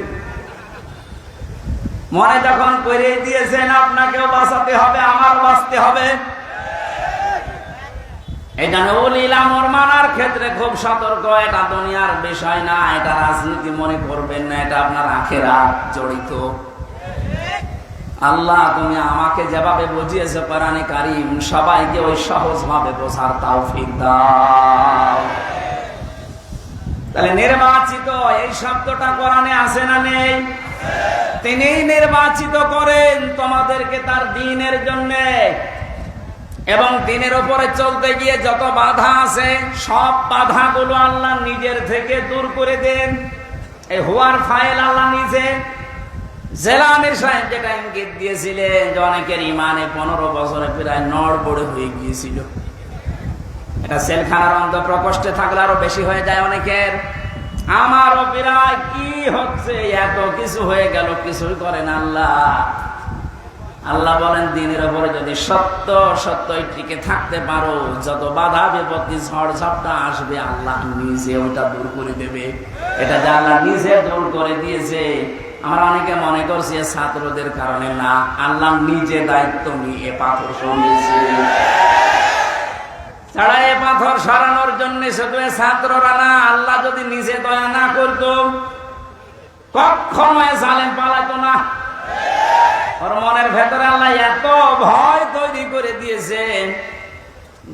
মনে যখন করে দিয়েছেন আপনাকেও বাঁচাতে হবে, আমার বাঁচতে হবে। এই জন্য উলিল আমর মানার ক্ষেত্রে খুব সতর্ক। এটা দুনিয়ার বিষয় না, এটা রাজনীতি মনে করবেন না, এটা আপনার আখিরাত জড়িত। আল্লাহ তুমি আমাকে যেভাবে বুঝিয়েছো কোরআনে কারীম, সবাইকে ওই সহজ ভাবে বোঝার তৌফিক দাও। তাহলে নির্বাচিত এই শব্দটা কোরআনে আছে না নেই? তিনিই নির্বাচিত করেন তোমাদেরকে তার দ্বীনের জন্য, এবং দ্বীনের উপরে চলতে গিয়ে যত বাধা আছে সব বাধাগুলো আল্লাহ নিজের থেকে দূর করে দেন। এই হওয়ার ফাইল আল্লাহ নিজে জেলানির সাহেব যেটা ইঙ্গিত দিয়েছিলেন যে অনেকের ইমানে 15 বছরে প্রায় নড়বড়ে হয়ে গিয়েছিল। এটা সেলখানার অন্ত প্রকোষ্ঠে থাকলে আরো বেশি হয়ে যায় অনেকের। আমারও প্রায় কি হচ্ছে, এত কিছু হয়ে গেল, কিছুই করেন আল্লাহ। আল্লাহ বলেন দিনের উপরে যদি সত্য সত্যই টিকে থাকতে পারো, যত বাধা বিপত্তি ঝড় ঝাপটা আসবে আল্লাহ নিজে ওটা দূর করে দেবে। এটা যে আল্লাহ নিজে দূর করে দিয়েছে। আমরা অনেকে মনে করছি ছাত্রদের কারণে, না, আল্লাহ নিজে দায়িত্ব নিয়ে পাথর সরিয়েছে। ছাড়া এ পাথর সরানোর জন্য শুধু ছাত্ররা না, আল্লাহ যদি নিজে দয়া না করতো কখনো জালেম পালাতো না। ওর মনের ভেতরে আল্লাহ এত ভয় তৈরি করে দিয়েছে,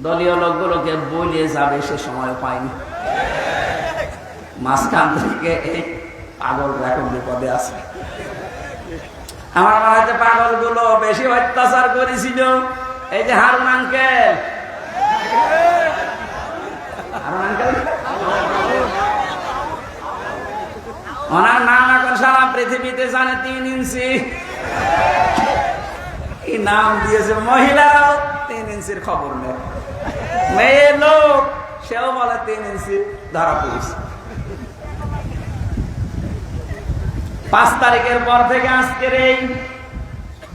দলীয় লোকগুলোকে বলে যাবে সে সময় পায়নি। মাঝখান থেকে পাগল এখন বিপদে আছে। আমার মনে হচ্ছে পাগল গুলো বেশি অত্যাচার করেছিল এই যে হারুন আঙ্কেল। ওনার নাম এখন সারা পৃথিবীতে জানে, 3 ইঞ্চি। এই নাম দিয়েছে, মহিলাও 3 ইঞ্চির খবর নেই, মেয়ে লোক সেও বলে 3 ইঞ্চি ধরা পড়েছে। 5 তারিখের পর থেকে আজকের এই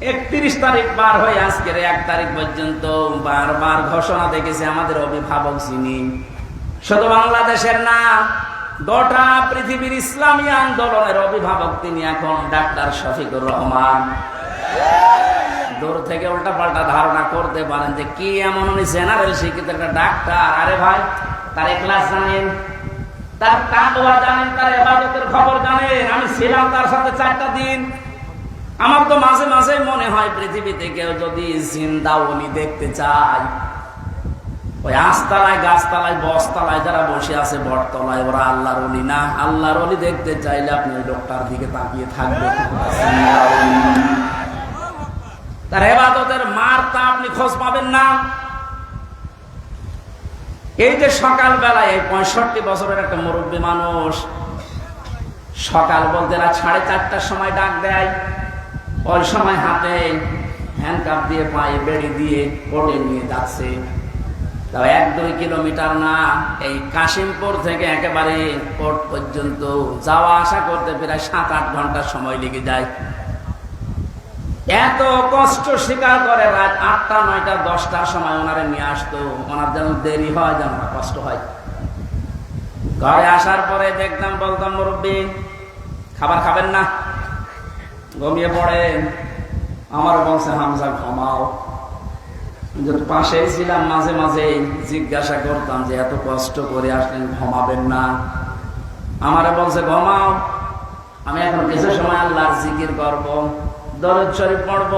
31 তারিখ পার হয়ে আজকের 1 তারিখ পর্যন্ত বারবার ঘোষণা দেখেছে আমাদের অভিভাবক যিনি, শুধু বাংলাদেশের না, গোটা পৃথিবীর ইসলামী আন্দোলনের অভিভাবক তিনি এখন ডাক্তার শফিকুর রহমান। দূর থেকে উল্টা পাল্টা ধারণা করতে পারেন যে কি এমন উনি জেনারেল শিক্ষিত একটা ডাক্তার। আরে ভাই, তার ইখলাস জানেন, তার তাকওয়া জানেন, তার ইবাদতের খবর জানেন। আমি ছিলাম তার সাথে 4টা দিন। আমার তো মাঝে মাঝে মনে হয় পৃথিবীতে কেউ যদি জিন্দা উনি দেখতে চায়, ওই আস্তালায়, গাছতলায়, বসতলায় যারা বসে আছে বটতলায়, ওরা আল্লাহর ওলি না। আল্লাহর ওলি দেখতে চাইলে আপনি ওই লোকটার দিকে তাকিয়ে থাকবেন। তার ইবাদতের মারটা আপনি খোঁজ পাবেন না। এই যে সকাল বেলায় 65 বছরের একটা মুরব্বী মানুষ, সকাল বলতে রাত 4:30টার সময় ডাক দেয়। ওই সময় হাতে হ্যান্ডকাপ দিয়ে, পায়ে বেড়ি দিয়ে কোর্টে নিয়ে যাচ্ছে। তাও 1-2 কিলোমিটার না, এই কাশিমপুর থেকে একেবারে কোর্ট পর্যন্ত যাওয়া আসা করতে প্রায় 7-8 ঘন্টা সময় লেগে যায়। এত কষ্ট স্বীকার করে রাত 8টা, 9টা, 10টার সময় ওনারে নিয়ে আসতো। ওনার যেন দেরি হয়, যেন কষ্ট হয়। ঘরে আসার পরে দেখতাম, বলতাম, মুরব্বী খাবার খাবেন না, ঘুমিয়ে পড়েন। আমার বলছে, হামজা ঘুমাও। পাশেই ছিলাম, মাঝে মাঝে জিজ্ঞাসা করতাম যে এত কষ্ট করে আসলেন, ঘুমাবেন না? আমারে বলছে ঘুমাও, আমি এখন কিছু সময় আল্লাহর জিকির করব, দরুদ শরীফ পড়ব।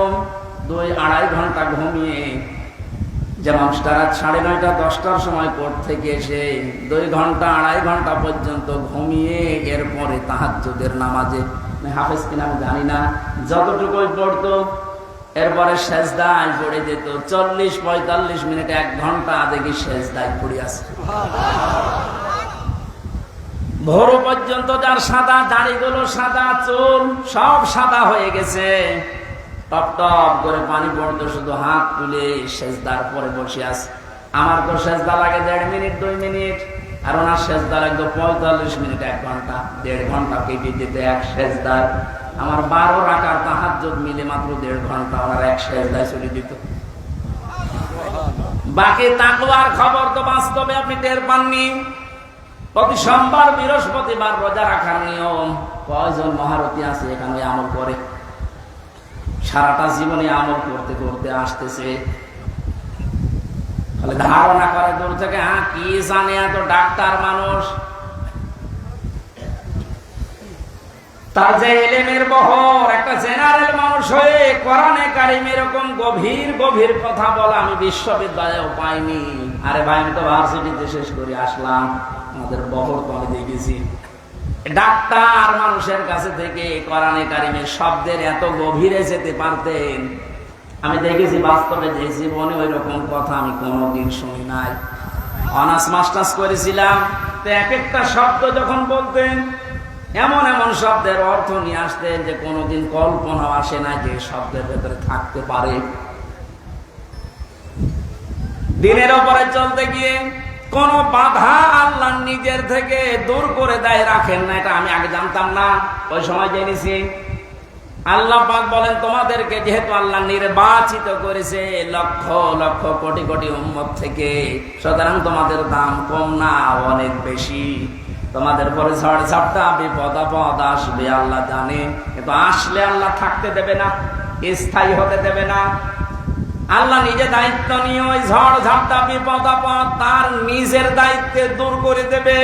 2-2.5 ঘন্টা ঘুমিয়ে, যে মানুষটা রাত 9:30, 10টার সময় কোর্ট থেকে এসে 2 ঘন্টা 2.5 ঘন্টা পর্যন্ত ঘুমিয়ে এরপরে তাহাজ্জুদের নামাজে, হাফেজ কিনা আমি জানি না, যতটুকুই পড়তো, এরপরে সেজদায় পড়ে যেত। 40-45 মিনিট, 1 ঘন্টা দেখি সেজদায় পড়ে আছে। ভোর পর্যন্ত যার সাদা দাড়িগুলো, সাদা চুল সব সাদা হয়ে গেছে, টপ টপ করে পানি পড়তো, শুধু হাত তুলে সেজদার পরে বসে আছে। আমার তো সেজদা লাগে 1.5 মিনিট, 2 মিনিট, আর ওনার সেজদা লাগতো 45 মিনিট, 1 ঘন্টা, 1.5 ঘন্টা কেটে যেত এক সেজদার। আমার 12 রাকাত তাহাজ্জুদ মিলে মাত্র 1.5 ঘন্টা ওনার এক সেজদায় চলে দিত। বাকি তাকওয়ার খবর তো বাস্তবে আপনি টের পাননি। প্রতি সোমবার, বৃহস্পতিবার রোজা রাখার নিয়ম। কয়জন মহারথী আছে এখানে আমল করে? সারাটা জীবনে আমল করতে করতে আসতেছে। ধারণা করে দূর থেকে, কি জানে, এত ডাক্তার মানুষ। তার যে ইলমের বহর, একটা জেনারেল মানুষ হয়ে কোরআনে কারিম এরকম গভীর গভীর কথা বলা আমি বিশ্ববিদ্যালয়েও পাইনি। আরে ভাই, আমি তো ভার্সিটিতে শেষ করে আসলাম, আমাদের বহর তো আমি দেখেছি। ডাক্তার মানুষের কাছে থেকে কোরআনে কারিমের শব্দের এত গভীরে যেতে পারতেন আমি দেখেছি বাস্তবে। যে জীবনে ওই রকম কথা আমি কোনোদিন শুনি নাই। অনার্স মাস্টার্স করেছিলাম, তো এক একটা শব্দ যখন বলতেন এমন এমন শব্দের অর্থ নিয়ে আসতেন যে কোনোদিন কল্পনা আসে না যে শব্দের ভেতরে থাকতে পারে। দিনের ওপরে চলতে গিয়ে কোন বাধা আল্লাহ নিজের থেকে দূর করে দেয়, রাখেন না। এটা আমি আগে জানতাম না, ওই সময় জেনেছি। আল্লাহ পাক বলেন, তোমাদেরকে যেহেতু আল্লাহ নির্বাচিত করেছে লক্ষ লক্ষ কোটি কোটি উম্মত থেকে, সুতরাং তোমাদের দাম কম না, অনেক বেশি। তোমাদের পরে ঝড় ঝাপটা বিপদ আপদ আসবে আল্লাহ জানে, কিন্তু আসলে আল্লাহ থাকতে দেবে না, স্থায়ী হতে দেবে না। আল্লাহ নিজে দায়িত্ব নিয়ে ওই ঝড় ঝাপটা বিপদ আপদ তার নিজের দায়িত্বে দূর করে দেবে।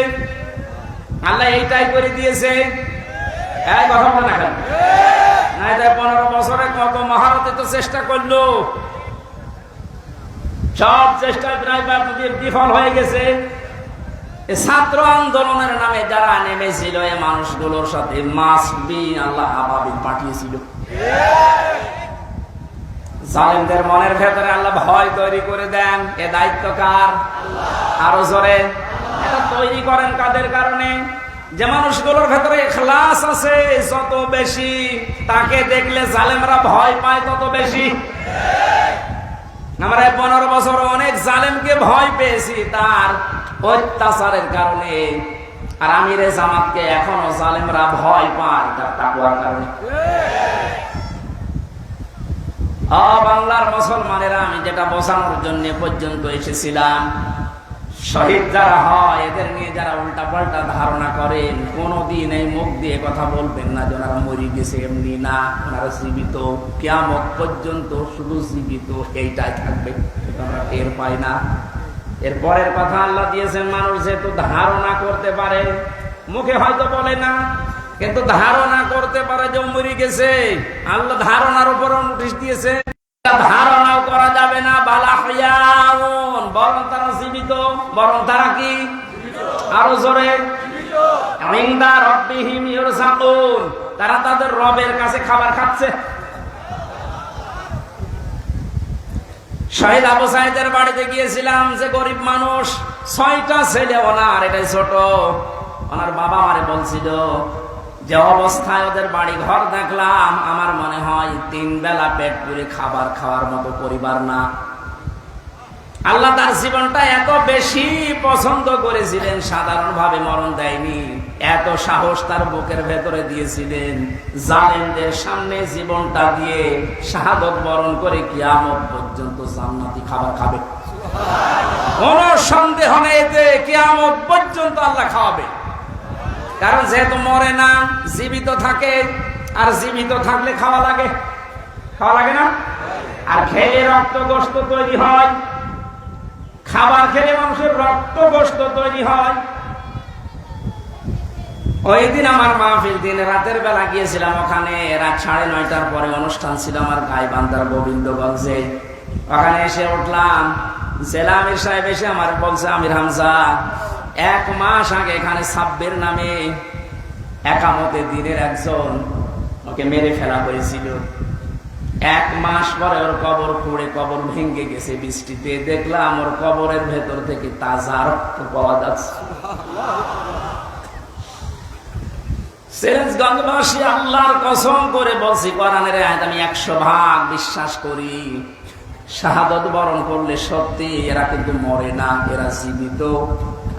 আল্লাহ এইটাই করে দিয়েছে। এই কথা বলে না কেন? 15 বছরে কত মহারথী তো চেষ্টা করলো, সব চেষ্টা প্রায় বিফল হয়ে গেছে। ছাত্র আন্দোলনের নামে যারা নেমেছিল এই মানুষগুলোর সাথে মাস্ট বি আল্লাহ আবাবিল পাঠিয়েছিল। জালেমদের মনের ভেতরে আল্লাহ ভয় তৈরি করে দেন। এ দায়িত্ব কার? আরো জোরে। এটা তৈরি করেন কাদের কারণে? যে মানুষগুলোর ভেতরে ইখলাস আছে যত বেশি, তাকে দেখলে জালেমরা ভয় পায় তত বেশি। আমরা 15 বছর অনেক জালেমকে ভয় পেয়েছি তার অত্যাচারের কারণে, আর আমিরে জামাতকে এখনো জালেমরা ভয় পায় তার তাকওয়ার কারণে। বাংলার মুসলমানেরা, আমি যেটা বোঝানোর জন্য পর্যন্ত এসেছিলাম, শহীদ যারা হয় এদের নিয়ে যারা উল্টা পাল্টা ধারণা করেন, কোনদিন এই মুখ দিয়ে কথা বলবেন না যে ওনারা মরে গেছে, এমনি না, ওনারা জীবিত, কিয়ামত পর্যন্ত শুধু জীবিত এইটাই থাকবে। আমরা টের পাই না। এর পরের কথা আল্লাহ দিয়েছেন, মানুষ যেহেতু ধারণা করতে পারে, মুখে হয়তো বলে না, কিন্তু ধারণা করতে পারে যে মরে গেছে। আল্লাহ ধারণার উপর নোটিশ দিয়েছে, ধারণাও করা যাবে না। বালা হিয়াউন, বরং তারা জীবিত, বরং তারা কি? আরো জোরে। ইনদা রাব্বিহিম ইরসাকুন, তারা তাদের রবের কাছে খাবার খাচ্ছে। শহীদ আবু সাইদের বাড়িতে গিয়েছিলাম, যে গরিব মানুষ, 6টা ছেলে ওনার, এটাই ছোট। ওনার বাবা আমারে বলছিল যে অবস্থায় ওদের বাড়ি ঘর দেখলাম, আমার মনে হয় 3 বেলা পেট পুরে খাবার খাওয়ার মতো পরিবার না। আল্লাহ তার জীবনটা এত বেশি পছন্দ করেছিলেন, সাধারণভাবে মরণ দেয়নি। এত সাহস তার বুকের ভেতরে দিয়েছিলেন, জালেমদের সামনে জীবনটা দিয়ে শাহাদত বরণ করে কিয়ামত পর্যন্ত জান্নাতি খাবার খাবে। কোন সন্দেহ নেই যে কিয়ামত পর্যন্ত আল্লাহ খাওয়াবে। কারণ যেহেতু মরে না, জীবিত থাকে, আর জীবিত থাকলে খাওয়া লাগে, খাওয়া লাগে না? আর খেলে রক্ত গোশত তৈরি হয়, খাবার খেলে মানুষের রক্ত গোশত তৈরি হয়। ওই দিন আমার মাহফিল, দিন রাতের বেলা গিয়েছিলাম ওখানে, রাত 9:30টার পরে অনুষ্ঠান ছিল আমার গাইবান্ধার গোবিন্দগঞ্জে। ওখানে এসে উঠলাম, জেলা আমির সাহেব এসে আমার বলছে, আমির হামজা, 1 মাস আগে এখানে সাব্বির নামে একামতে দিনের একজন, ওকে মেরে ফেলা হয়েছিল। 1 মাস পরে ওর কবর খুঁড়ে কবর ভেঙে গেছে বৃষ্টিতে, দেখলাম ওর কবরের ভেতর থেকে তাজা রক্ত পাওয়া যাচ্ছে। সিরাজগঞ্জবাসী, আল্লাহর কসম করে বলছি, কোরআনের আয়াত আমি 100% বিশ্বাস করি। শাহাদত বরণ করলে সত্যি এরা কিন্তু মরে না, এরা জীবিত।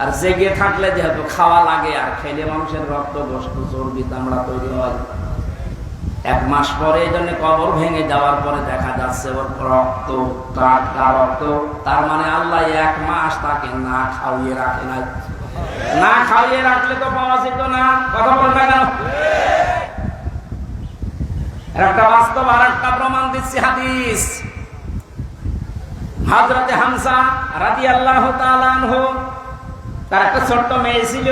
আর জেগে থাকলে যেহেতু খাওয়া লাগে, আর খেলে মানুষের রক্ত গোশত চর্বি চামড়া তৈরি হয়। 1 মাস পরে এই জন্য কবর ভেঙে যাওয়ার পরে দেখা যাচ্ছে ওর রক্ত, টাটকা রক্ত। তার মানে আল্লাহ 1 মাস তাকে না খাওয়িয়ে রাখে নাই। না খাওয়িয়ে রাখলে তো পাওয়া যেত না। কথা বল না কেন? একটা বাস্তব আর একটা প্রমাণ দিচ্ছি, হাদিস। হযরতে হামজা রাদিয়াল্লাহু তাআলা আনহু, তার একটা ছোট্ট মেয়ে ছিল।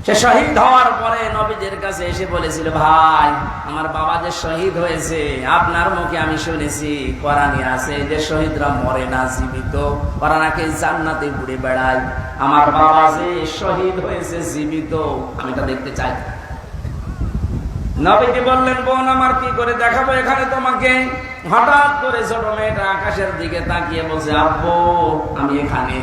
সে শহীদ হওয়ার পরে নবীদের কাছে এসে বলেছিল, ভাই, আমার বাবা যে শহীদ হয়েছে, আপনার মুখে আমি শুনেছি, কোরআনে আছে যে শহীদরা মরে না, জীবিত, ওরা নাকি জান্নাতে ঘুরে বেড়ায়। আমার বাবা যে শহীদ হয়েছে জীবিত, আমি তা দেখতে চাই। নবীজি বললেন, বোন আমার, কি করে দেখাবো এখানে তোমাকে? হঠাৎ করে ছোট মেয়েটা আকাশের দিকে তাকিয়ে বলছে, আব্বু আমি এখানে।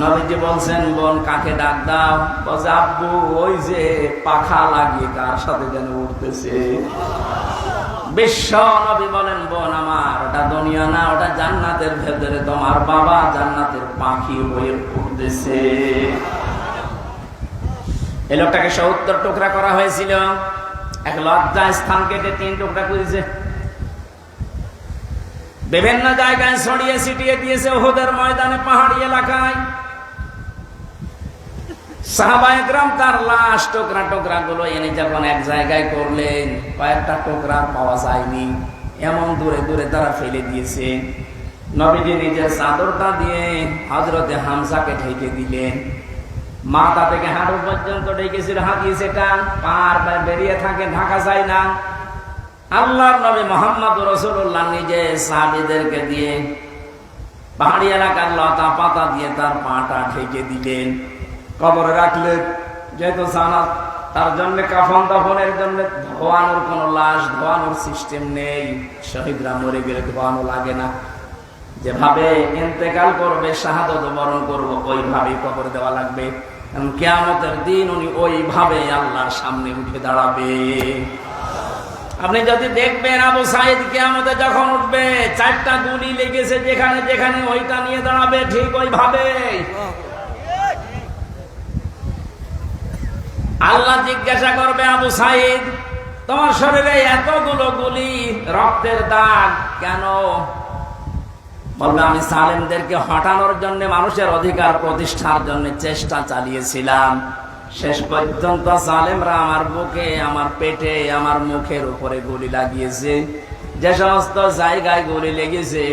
নবীজি বলছেন, বোন কাকে ডাক দাও? বলছে, আব্বু ওই যে পাখা লাগিয়ে কার সাথে যেন উঠতেছে। বিশ্ব নবী বলেন, বোন আমার, ওটা দুনিয়া না, ওটা জান্নাতের ভেতরে তোমার বাবা জান্নাতের পাখি হয়ে উঠতেছে। এই লোকটাকে 70 টুকরা করা হয়েছিল, এক লজ্জা স্থান কেটে 3 টুকরা করেছে, বিভিন্ন জায়গায় ছড়িয়ে ছিটিয়ে দিয়েছে, উহুদের ময়দানে, পাহাড়ি এলাকায়। সাহাবায়ে কেরাম তার লাশ টুকরা টুকরা গুলো এনে যখন এক জায়গায় করলেন, কয়েকটা টুকরা পাওয়া যায়নি, এমন দূরে দূরে তারা ফেলে দিয়েছে। নবীজি নিজের চাদরটা দিয়ে হযরতে হামজাকে ঢেকে দিলেন, মাথা থেকে হাঁটু পর্যন্ত ঢেকেছিল, হাতিয়ে সেটা পার বেরিয়ে থাকে, ঢাকা যায় না। আল্লাহর নবী মুহাম্মদ রাসূলুল্লাহ নিজে সাহাবীদেরকে দিয়ে পাহাড়ি এলাকার লতা পাতা দিয়ে তার পাটা ঢেকে দিলেন, কবরে রাখলেন। যেহেতু জানাত, তার জন্য কাফন দাফনের জন্য ধোয়ানোর কোন লাশ ধোয়ানোর সিস্টেম নেই, শহীদরা মরে গেলে ধোয়ানো লাগে না, যেভাবে ইন্তেকাল করবে, শাহাদত বরণ করবো, ওইভাবেই কবর দেওয়া লাগবে। কিয়ামতের দিন উনি ওইভাবে আল্লাহর সামনে উঠে দাঁড়াবে। আপনি যদি দেখবেন আবু সাঈদ কিয়ামতে যখন উঠবে, 4টা গুলি লেগেছে যেখানে যেখানে, ওইটা নিয়ে দাঁড়াবে ঠিক ওইভাবে। আল্লাহ জিজ্ঞাসা করবে, আবু সাঈদ তোমার শরীরে এতগুলো গুলি, রক্তের দাগ কেন? বলবে, আমি সালেমদেরকে হটানোর জন্য, মানুষের অধিকার প্রতিষ্ঠার জন্য চেষ্টা চালিয়েছিলাম। শেষ পর্যন্ত সালেমরা আমার বুকে, আমার পেটে, আমার মুখের উপরে গুলি লাগিয়েছে। যে সমস্ত জায়গায় গুলি লেগেছে,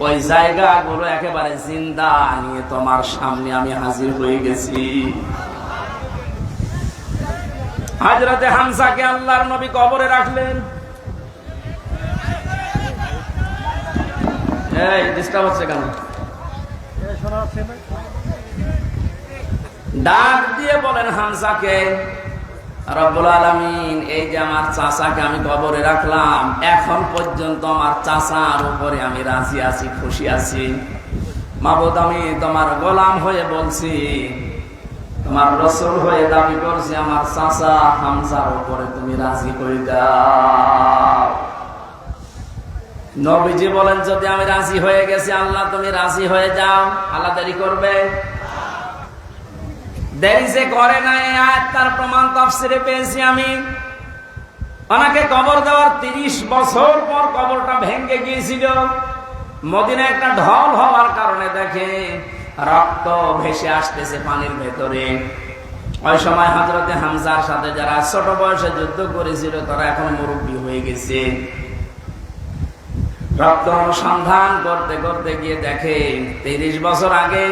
ওই জায়গাগুলো একেবারে জিন্দা নিয়ে তোমার সামনে আমি হাজির হয়ে গেছি। হযরতে হামজাকে আল্লাহর নবী কবরে রাখলেন। এই ডিস্টার্ব হচ্ছে কেন? ডাক দিয়ে বলেন হামজাকে, রব্বুল আলামিন, এই যে আমার চাচাকে আমি কবরে রাখলাম, এখন পর্যন্ত আমার চাচার উপরে আমি রাজি আছি, খুশি আছি। মাবুদ, আমি তোমার গোলাম হয়ে বলছি, তোমার রাসূল হয়ে দাবি করছি, আমার চাচা হামজার উপরে তুমি রাজি করে দাও। নবীজি বলেন, যদি আমি রাজি হয়ে গেছি, আল্লাহ তুমি রাজি হয়ে যাও। আল্লাহ দেরি করবে? দেরি যে করে না, এই আয়াত তার প্রমাণ তাফসিরে পেয়েছি আমি। ওনাকে কবর দেওয়ার 30 বছর পর কবরটা ভেঙে গিয়েছিল। মদিনায় একটা ঢল হওয়ার কারণে দেখে রক্ত ভেসে আসতেছে পানির ভেতরে। ওই সময় হযরতে হামজার সাথে যারা ছোট বয়সে যুদ্ধ করেছিল, তারা এখন মুরব্বী হয়ে গেছে। রক্ত অনুসন্ধান করতে করতে গিয়ে দেখে 30 বছর আগে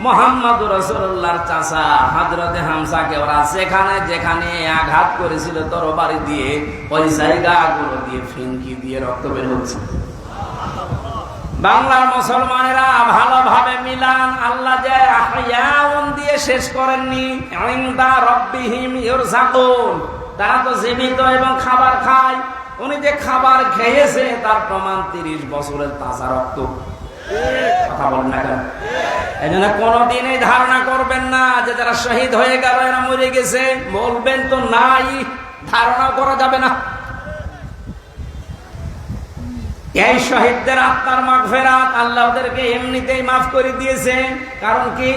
মুহাম্মদুর রাসূলুল্লাহর চাচা হযরতে হামজাকে ওরা যেখানে যেখানে আঘাত করেছিল তরবারি দিয়ে, ওই জায়গাগুলো দিয়ে ফিনকি দিয়ে রক্ত বের হচ্ছে। বাংলার মুসলমানেরা ভালোভাবে মিলান, আল্লাহ যে আহইয়াউন দিয়ে শেষ করেননি, ইনদা রাব্বিহিম ইরযাকুন, তারা তো জীবিত এবং খাবার খায়। উনি যে খাবার খেয়েছে তার প্রমাণ 30 বছরের তাজা রক্ত। কথা বলেন না কেন? এই জন্য কোনদিন এই ধারণা করবেন না যে যারা শহীদ হয়ে গেল এরা মরে গেছে, বলবেন তো নাই, ধারণা করা যাবে না। এই শহীদদের আত্মার মাগফিরাত আল্লাহ ওদেরকে এমনিতেই মাফ করে দিয়েছেন। কারণ কি?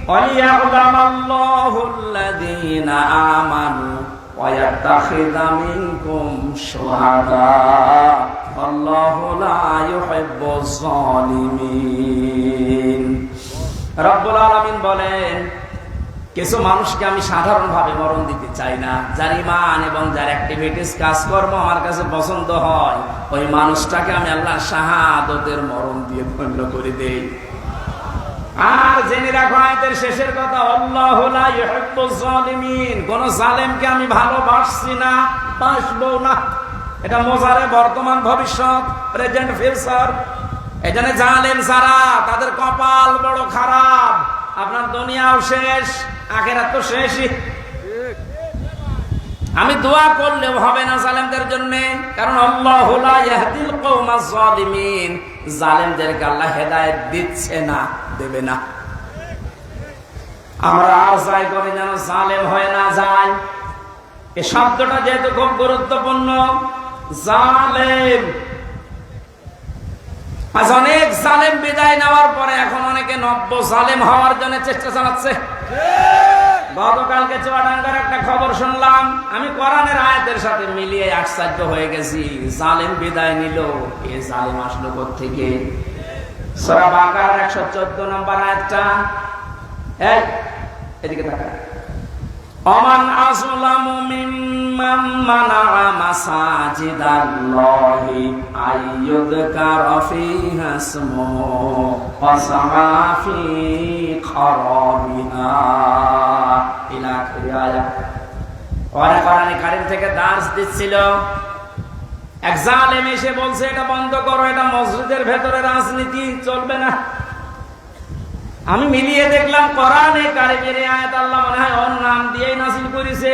ওয়ালিয়াউলামাল্লাহুল্লাযীনা আমানু ওয়া ইয়াত্তাখিযা মিনকুম শুহাদা আল্লাহু লা ইউহিব্বুয যালিমিন। রব্বুল আলামিন বলেন, কিছু মানুষকে আমি সাধারণভাবে মরণ দিতে চাই না, যার ঈমান এবং যার অ্যাক্টিভিটিস কাজকর্ম আমার কাছে পছন্দ হয়, ওই মানুষটাকে আমি আল্লাহর শাহাদাতের মরণ দিয়ে ধন্য করে দেই। আর জেনে রাখো আয়াতের শেষের কথা, আল্লাহু লা ইউহিব্বুয যালিমিন, কোন জালেমকে আমি ভালোবাসছি না, বাসবো না। এটা মোজারে, বর্তমান, ভবিষ্যৎ, প্রেজেন্ট, ফিউচার। এখানে জালেম যারা, তাদের কপাল বড় খারাপ। আপনার দুনিয়াও শেষ, আখিরাত তো শেষই। আমি দোয়া করলেও হবে না জালেমদের জন্য, কারণ আল্লাহু লা ইয়াহদিল কওমাজ জালিমিন, জালেমদেরকে আল্লাহ হেদায়েত দিচ্ছে না, দেবে না। আমরা আর চাই করে যেন জালেম হয়ে না যায়। এই শব্দটা যেহেতু খুব গুরুত্বপূর্ণ, জালেম। আজ অনেক জালেম বিদায় নেওয়ার পরে এখন অনেকে নব্য জালেম হওয়ার জন্য চেষ্টা চালাচ্ছে। গতকালকে চুয়াডাঙ্গার একটা খবর শুনলাম, আমি কোরআনের আয়াতের সাথে মিলিয়ে আশ্চর্য হয়ে গেছি। জালেম বিদায় নিল, এ জালেম আসলো কোত্থেকে? সূরা বাকারার 114 নম্বর আয়াতটা, এই এদিকে তাকা। ওমান আযলামু মিম্মান মানাআ মাসাজিদাল্লাহি আইয়ুযকারা ফীহা ইসমুহু ওয়া সাআ ফী খারাবিহা ইলা আখির আয়াত। ওরা কোরআনে কারীম থেকে দার্স দিচ্ছিল, এক জালেম এসে বলছে এটা বন্ধ করো, এটা মসজিদের ভেতরে রাজনীতি চলবে না। আমি মিলিয়ে দেখলাম কোরআনে কারীমের আয়াত আল্লাহ মনে হয় ওর নাম দিয়েই নাযিল করেছে।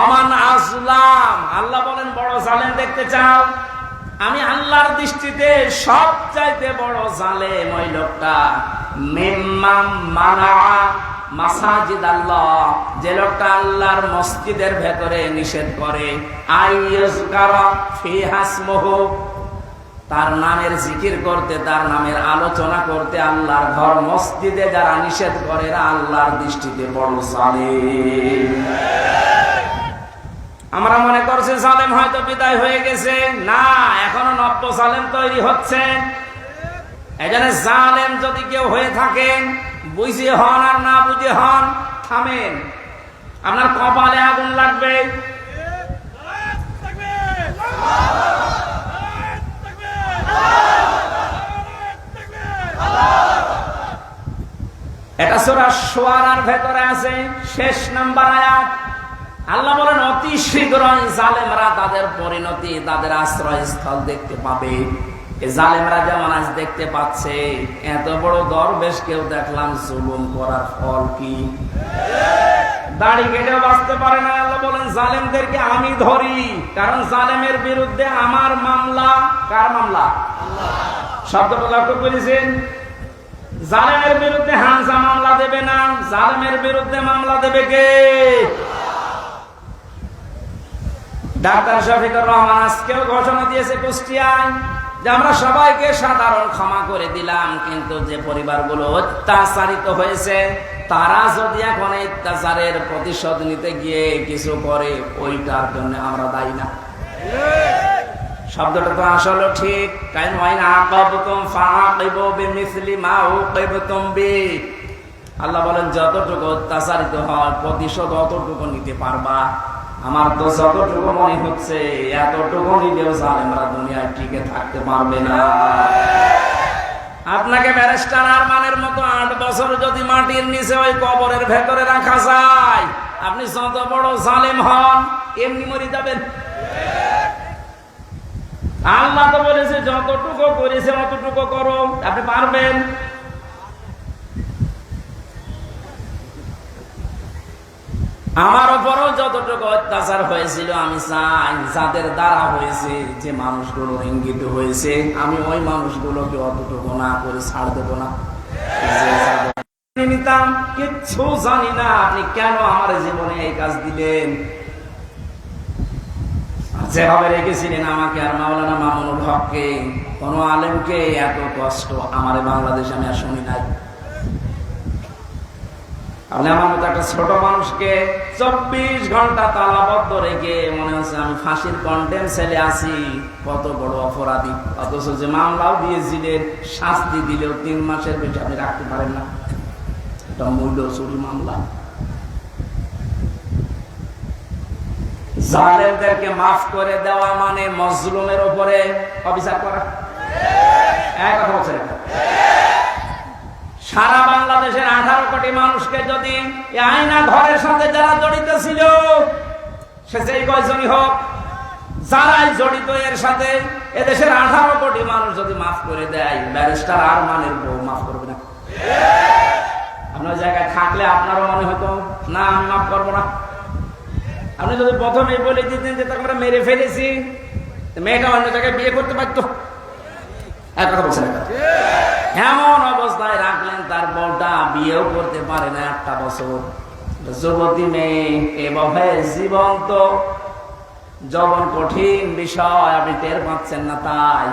ওমান আযলাম, আল্লাহ বলেন বড় জালেম দেখতে চাও? আমি আল্লাহর দৃষ্টিতে সবচাইতে বড় জালেম ওই লোকটা, মিম্মান মানাআ মাসাজিদ আল্লাহ, যে লোকটা আল্লাহর মসজিদের ভেতরে নিষেধ করে, আইয়ুযকারা ফীহা ইসমুহু, তার নামের জিকির করতে, তার নামের আলোচনা করতে আল্লাহর ঘর মসজিদে যারা নিষেধ করে এরা আল্লাহর দৃষ্টিতে বড় জালেম। আমরা মনে করছি জালেম হয়তো বিদায় হয়ে গেছে, না, এখনো নব্য জালেম তৈরি হচ্ছে। এজন্য জালেম যদি কেউ হয়ে থাকেন, বুঝে হন আর না বুঝে হন, থামেন, আপনার কপালে আগুন লাগবে। এটা সূরা শুআরার ভেতরে আছে, শেষ নাম্বার আয়াত। আল্লাহ বলেন অতি শীঘ্রই জালেমরা তাদের পরিণতি, তাদের আশ্রয়স্থল দেখতে পাবে। এই জালেমরা যেমন আজ দেখতে পাচ্ছে, এত বড় দরবেশ কেউ দেখলাম জুলুম করার ফল কি? দাড়ি কেটেও বাঁচতে পারে না। আল্লাহ বলেন জালেমদেরকে আমি ধরি, কারণ জালেমের বিরুদ্ধে আমার মামলা। কার মামলা? শব্দটা লক্ষ্য করেছেন? জালেমের বিরুদ্ধে হামজা মামলা দেবে না, জালেমের বিরুদ্ধে মামলা দেবে কে? ডাক্তার শফিকুর রহমান আজকেও ঘোষণা দিয়েছে কুষ্টিয়ায় যে আমরা সবাইকে সাধারণ ক্ষমা করে দিলাম, কিন্তু যে পরিবারগুলো অত্যাচারিত হয়েছে তারা যদি এখন অত্যাচারের প্রতিশোধ নিতে গিয়ে কিছু করে, ওইটার জন্য আমরা দায়ী না। শব্দটা তো আসলে ঠিক, কারণ ওয়াইন আকাবতুম ফাআকিবু বিমিসলি মা উকিবতুম বি। আল্লাহ বলেন যতটুকু অত্যাচারিত হয় প্রতিশোধ অতটুকু নিতে পারবা। আমার তো যতটুকু মনে হচ্ছে এতটুকু নিলেও জালেমরা দুনিয়ায় টিকে থাকতে পারবে না। আপনাকে ব্যারিস্টার আরমানের মতো 8 বছর যদি মাটির নিচে ওই কবরের ভেতরে রাখা যায়, আপনি যত বড় জালেম হন এমনি মরে যাবেন। আল্লাহ তো বলেছে যতটুকু করেছে অতটুকু করো, আপনি পারবেন? আমার উপরও যতটুকু অত্যাচার হয়েছিল, আমি চাই যাদের দ্বারা হয়েছে, যে মানুষগুলো ইঙ্গিত হয়েছে, আমি ওই মানুষগুলোকে অতটুকু না করে ছাড় দেব না। নিতাম কিচ্ছু জানি না, আপনি কেন আমার জীবনে এই কাজ দিলেন? যেভাবে রেখেছিলেন আমাকে আর মাওলানা মামুনুল হককে, কোন আলেমকে এত কষ্ট আমার বাংলাদেশে আমি আর শুনি নাই। আপনি আমার মতো একটা ছোট মানুষকে 24 ঘন্টা তালাবদ্ধ রেখে মনে হচ্ছে আমি ফাঁসির কন্টেম সেলে আছি, কত বড় অপরাধী। অথচ যে মামলাও দিয়েছিলেন, শাস্তি দিলেও 3 মাসের বেশি আপনি রাখতে পারেন না। এটা মূল্য চুরি মামলা। জালেমদেরকে মাফ করে দেওয়া মানে মজলুমের উপরে অবিচার করা। এক কথা বলছেন, সারা বাংলাদেশের 18 কোটি মানুষকে যদি আয়না ঘরের সাথে যারা জড়িত ছিল, সে যেই কয়জনই হোক, যারাই জড়িত এর সাথে, এদেশের 18 কোটি মানুষ যদি মাফ করে দেয়, ব্যারিস্টার আরমানের বউ মাফ করবে না। আপনার জায়গায় থাকলে আপনারও মনে হতো না আমি মাফ করবো না। আপনি যদি প্রথমেই বলে দিতেন যে তাকে আমরা মেরে ফেলেছি, মেয়েটা অন্য জায়গায় বিয়ে করতে পারতো। এক কথা বলছেন, এমন অবস্থায় রাখলেন তার বউটা বিয়েও করতে পারে না 8টা বছর। যুবতী মেয়ে এভাবে জীবন্ত যৌবন কঠিন বিষয়, আপনি টের পাচ্ছেন না। তাই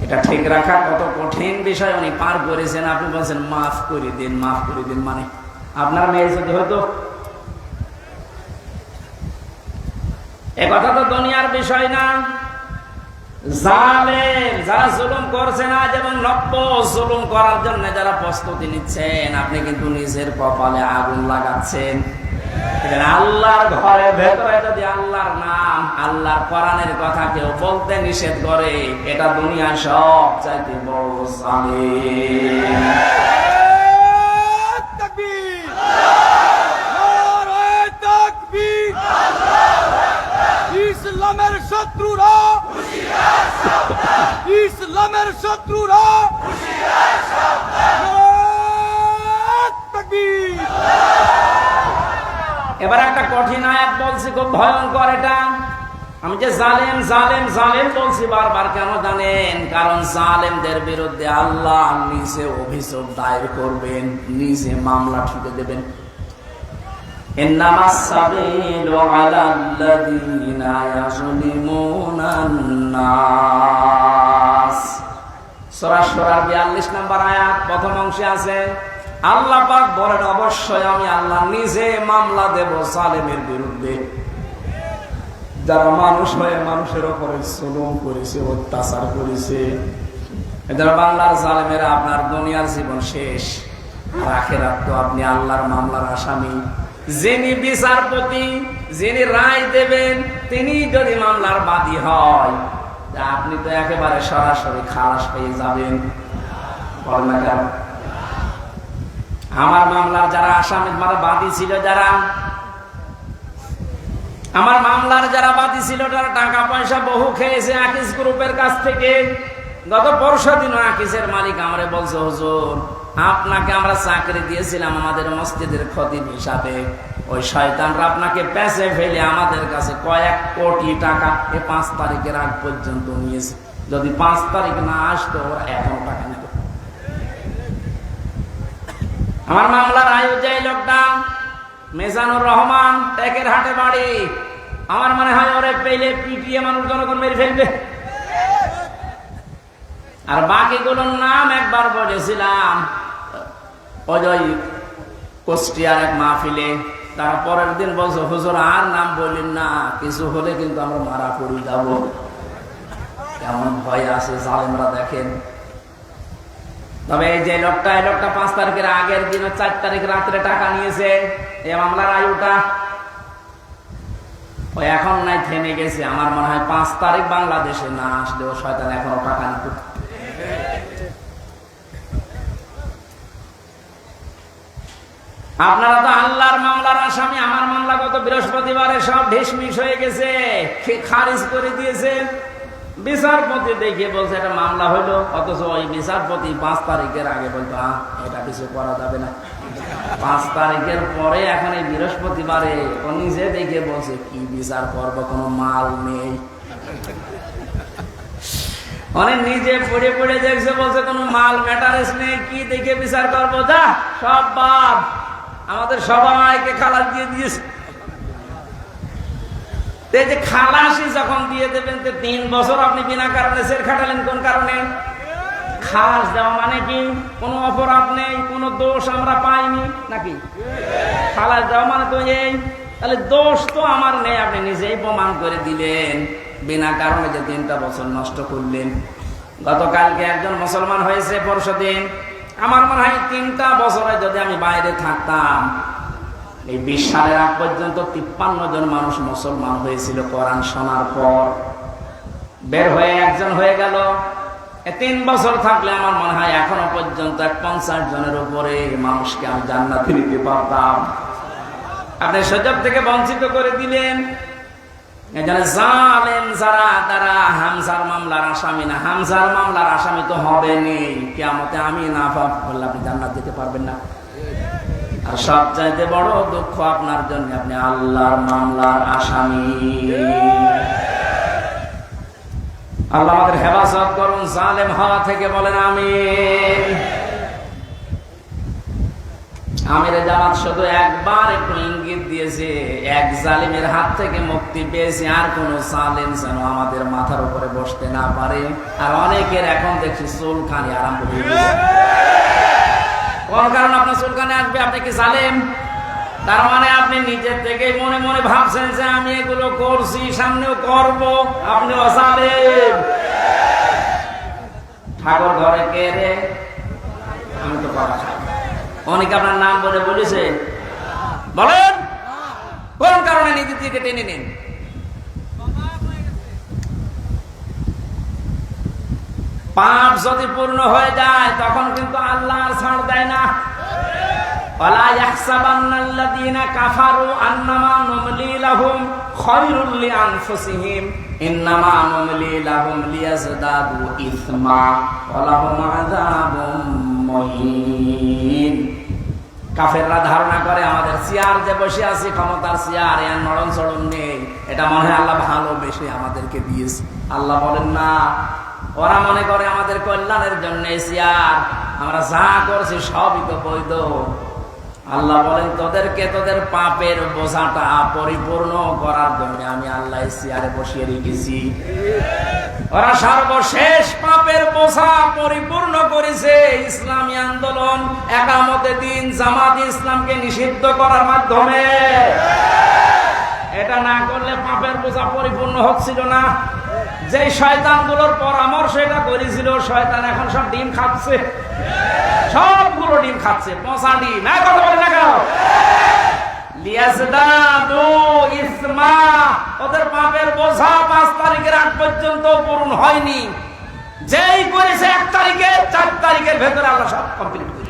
এটা ঠিক রাখা কত কঠিন বিষয় উনি পার করেছেন। আপনি বলছেন মাফ করে দিন, মাফ করে দিন। মানে আপনার মেয়ে যদি হতো, এ কথা তো দুনিয়ার বিষয় না। জালেম যারা জুলুম করছেন আজ এবং নব্য জুলুম করার জন্য যারা প্রস্তুতি নিচ্ছেন, আপনি কিন্তু নিজের কপালে আগুন লাগাচ্ছেন। আল্লাহর ঘরের ভেতরে যদি আল্লাহর নাম, আল্লাহর কোরআনের কথা কেউ বলতে নিষেধ করে, এটা দুনিয়ার সব চাইতে বড় জালেম। ইসলামের শত্রুরা, ইসলামের শত্রুরা, এবার একটা কঠিন আয়াত বলছি, খুব ভয়ঙ্কর এটা। আমি যে জালেম জালেম জালেম বলছি বারবার, কেন জানেন? কারণ জালেমদের বিরুদ্ধে আল্লাহ নিজে অভিযোগ দায়ের করবেন, নিজে মামলা ঠুকে দেবেন। ইন্নামাস সাবিলু আলাল্লাযীনা ইয়াযলিমুনান নাস। সূরা শুরার 42 নম্বর আয়াত প্রথম অংশে আছে, আল্লাহ পাক বলেন অবশ্যই আমি আল্লাহ নিজে মামলা দেব জালেমের বিরুদ্ধে, যারা মানুষ হয়ে মানুষের উপরে জুলুম করেছে, অত্যাচার করেছে। এদের বাংলার জালেমেরা আপনার দুনিয়ার জীবন শেষ, আর আখিরাত তো আপনি আল্লাহর মামলার আসামি। যিনি বিচারপতি, যিনি রায় দেবেন, তিনি যদি মামলার বাদী হয়, আপনি তো একেবারে সরাসরি খালাস পেয়ে যাবেন। আমার মামলার যারা আসামি, মানে বাদী ছিল, যারা আমার মামলার যারা বাদী ছিল, তারা টাকা পয়সা বহু খেয়েছে আকিস গ্রুপের কাছ থেকে। গত পরশু দিন আকিসের মালিক আমারে বলছে, হুজুর আপনাকে আমরা চাকরি দিয়েছিলাম আমাদের মসজিদের খতিব হিসাবে, ওই শয়তানরা আপনাকে পেছে ফেলে আমাদের কাছে কয়েক কোটি টাকা 5 তারিখের আগ পর্যন্ত নিয়েছে। যদি 5 তারিখ না আসতো ওরা এখনো টাকা নিত। আমার মামলার আয়ু যে লোকটা মেজানুর রহমান, টেকের হাটে বাড়ি, আমার মনে হয় ওরে পেলে পিটিয়ে মানুষ জনগণ মেরে ফেলবে। আর বাকিগুলোর নাম একবার বলেছিলাম অজয় কুষ্টিয়ার এক মাহফিলে, তারা পরের দিন বলছে, হুজুর আর নাম বললেন না, কিছু হলে কিন্তু আমরা মারা পড়ে যাব। কেমন ভয় আছে জালেমরা দেখেন। তবে এই যে লোকটা, এই লোকটা 5 তারিখের আগের দিন 4 তারিখ রাত্রে টাকা নিয়েছে। এই মামলার আয়ুটা ওই এখন নাই, থেমে গেছে। আমার মনে হয় 5 তারিখ বাংলাদেশে না আসলেও শয়তান এখনো টাকা নিত। আপনারা তো আল্লাহর মামলার আসামি। আমার মামলা গত বৃহস্পতিবারে সব ঢিসমিস হয়ে গেছে, খারিজ করে দিয়েছে। বিচারপতি দেখে বলছে এটা মামলা হইলো, অথচ ওই বিচারপতি 5 তারিখের আগে বলতো এটা কিছু করা যাবে না। 5 তারিখের পরে এখন এই বৃহস্পতিবারে ও নিজে দেখে বলছে কি বিচার করবো, কোনো মাল নেই। অনেক নিজে পড়ে পড়ে দেখছে, বলছে কোনো মাল ম্যাটারেস নেই, কি দেখে বিচার করবো, যা সব বাদ। আমাদের সবাইকে খালাস দিয়ে দিয়েছে। যে খালাসি যখন দিয়ে দেবেন, 3 বছর আপনি বিনা কারণে জেল খাটালেন, কোন কারণে? খালাস দেওয়া মানে কি? কোনো অপরাধ নেই, কোনো দোষ আমরা পাইনি নাকি? খালাস দেওয়া মানে তো এই, তাহলে দোষ তো আমার নেই, আপনি নিজেই প্রমাণ করে দিলেন। বিনা কারণে যে 3টা বছর নষ্ট করলেন। গতকালকে একজন মুসলমান হয়েছে পরশুদিন। আমার মনে হয় 3টা বছরে যদি আমি বাইরে থাকতাম, এই 20 সালের আগ পর্যন্ত 53 জন মানুষ মুসলমান হয়েছিল কোরআন শোনার পর। বের হয়ে একজন হয়ে গেল। 3 বছর থাকলে আমার মনে হয় এখনো পর্যন্ত 50 জনের উপরে মানুষকে আমি জান্নাতে নিতে পারতাম। আপনি সুযোগ থেকে বঞ্চিত করে দিলেন। এখানে জালেম যারা, তারা হামজার মামলার আসামি না। হামজার মামলার আসামি তো হবেনি। কিয়ামতে আমি না পাপ করলে আপনি জান্নাত যেতে পারবেন না। আর সবচাইতে বড় দুঃখ আপনার জন্য, আপনি আল্লাহর মামলার আসামি। আল্লাহ আমাদের হেফাজত করুন জালেম হওয়া থেকে, বলেন আমিন। আমিরে জামাত শুধু একবার একটু ইঙ্গিত দিয়েছে, এক জালিমের হাত থেকে মুক্তি পেয়েছে, আর কোন জালিম যেন আমাদের মাথার উপরে বসতে না পারে। আর অনেকের এখন দেখছি চুলকানি আরম্ভ হয়ে গেছে। কোন কারণ আপনার চুলকানি আসবে? আপনি কি জালিম? তার মানে আপনি নিজের থেকেই মনে মনে ভাবছেন যে আমি এগুলো করছি, সামনেও করব। আপনি জালিম। ঠাকুর ঘরে কে রে? আমি তো পারা খাই। অনেকে আপনার নাম বলে বলেছে, বলেন কোন কারণে নিজের দিকে টেনে নিন? পাপ যদি পূর্ণ হয়ে যায় তখন কিন্তু আল্লাহ আর ছাড় দেয় না। ওয়ালা ইয়াহসাবান্নাল্লাযীনা কাফারু আন্নামা নুমলি লাহুম খায়রুল লিআনফুসিহিম ইন্নামা নুমলি লাহুম লিয়াজদাদু ইসমা ওয়া লাহুম আযাবুম মুহিন। কাফেররা ধারণা করে আমাদের চেয়ার যে বসে আছি, ক্ষমতার চেয়ার, এর নড়ন চড়ন নেই, এটা মনে হয় আল্লাহ ভালোবেসে আমাদেরকে দিয়েছে। আল্লাহ বলেন না, ওরা মনে করে আমাদের কল্যাণের জন্য চেয়ার, আমরা যা করছি সবই তো বৈধ। আল্লাহ বলেন তোদেরকে তোদের পাপের বোঝাটা পরিপূর্ণ করার জন্য আমি আল্লাহ চেয়ারে বসিয়ে রেখেছি। ওরা সর্বশেষ পাপের বোঝা পরিপূর্ণ করেছে ইসলামী আন্দোলন, একামতে দিন, জামাত ইসলামকে নিষিদ্ধ করার মাধ্যমে। এটা না করলে পাপের বোঝা পরিপূর্ণ হচ্ছিল না। যে শয়তানগুলোর পরামর্শ এটা করেছিল, শয়তান এখন সব ডিম খাচ্ছে, সবগুলো ডিম খাচ্ছে, পচা ডিম। কথা বলে না কেন? লিয়াজদাদু ইসমা, ওদের পাপের বোঝা 5 তারিখের আগ পর্যন্ত পূরণ হয়নি। যেই করেছে 1 তারিখে, 4 তারিখের ভেতরে আল্লাহ সব কমপ্লিট করে।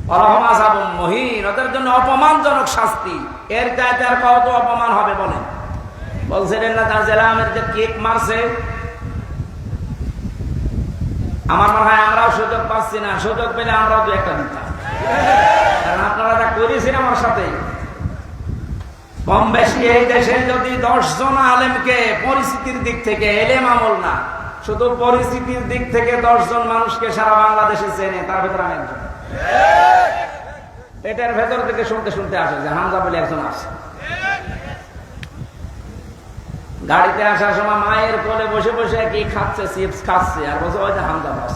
ওয়ালাহুম আযাবুম মুহিন, ওদের জন্য অপমানজনক শাস্তি। এর চাইতে আর কত অপমান হবে বলেন? বলছিলেন না তার জেলামের যে কেক মারছে, আমার মনে হয় আমরাও সুযোগ পাচ্ছি না, সুযোগ পেলে আমরাও 2-1টা দিতাম। কারণ আপনারা যা করেছেন আমার সাথে, কম বেশি এই দেশে যদি 10 জন আলেমকে পরিস্থিতির দিক থেকে, এলেম আমল না, শুধু পরিস্থিতির দিক থেকে 10 জন মানুষকে সারা বাংলাদেশে চেনে, তার ভেতরে আমি একজন। এটার ভেতর থেকে শুনতে শুনতে আসে যে হামজা বলে একজন আসে। গাড়িতে আসার সময় মায়ের কোলে বসে বসে কি খাচ্ছে, চিপস খাচ্ছে, আর বলছে ওই যে হামজা বাস।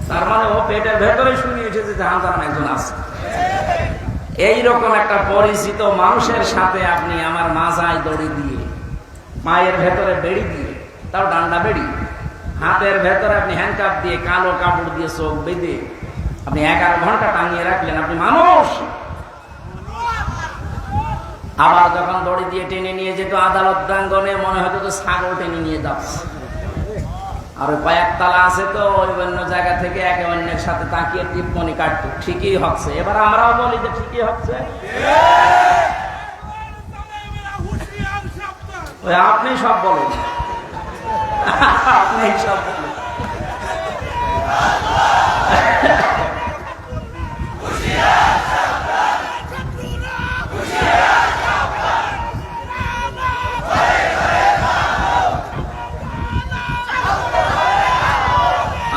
তার মানে ও পেটের ভেতরে শুনে এসেছে যে হামজা নামে একজন আছে। এইরকম একটা পরিচিত মানুষের সাথে আপনি আমার মাজায় দড়ি দিয়ে, মায়ের ভেতরে বেড়ি দিয়ে, তাও ডান্ডা বেড়ি, হাতের ভেতরে আপনি হ্যান্ডকাপ দিয়ে, কালো কাপড় দিয়ে চোখ বেঁধে আপনি 11 ঘন্টা টাঙিয়ে রাখলেন, আপনি মানুষ। আবার যখন দড়ি দিয়ে টেনে নিয়ে যেত আদালত প্রাঙ্গণে, মনে হতো তো ছাগল টেনে নিয়ে যাচ্ছে। আর ওই কয়েকতলা আছে তো, ওই অন্য জায়গা থেকে একে অন্যের সাথে তাকিয়ে টিপ্পনি কাটতো, ঠিকই হচ্ছে। এবার আমরাও বলি যে ঠিকই হচ্ছে। ওই আপনি সব বলেন, আপনি সব বলেন।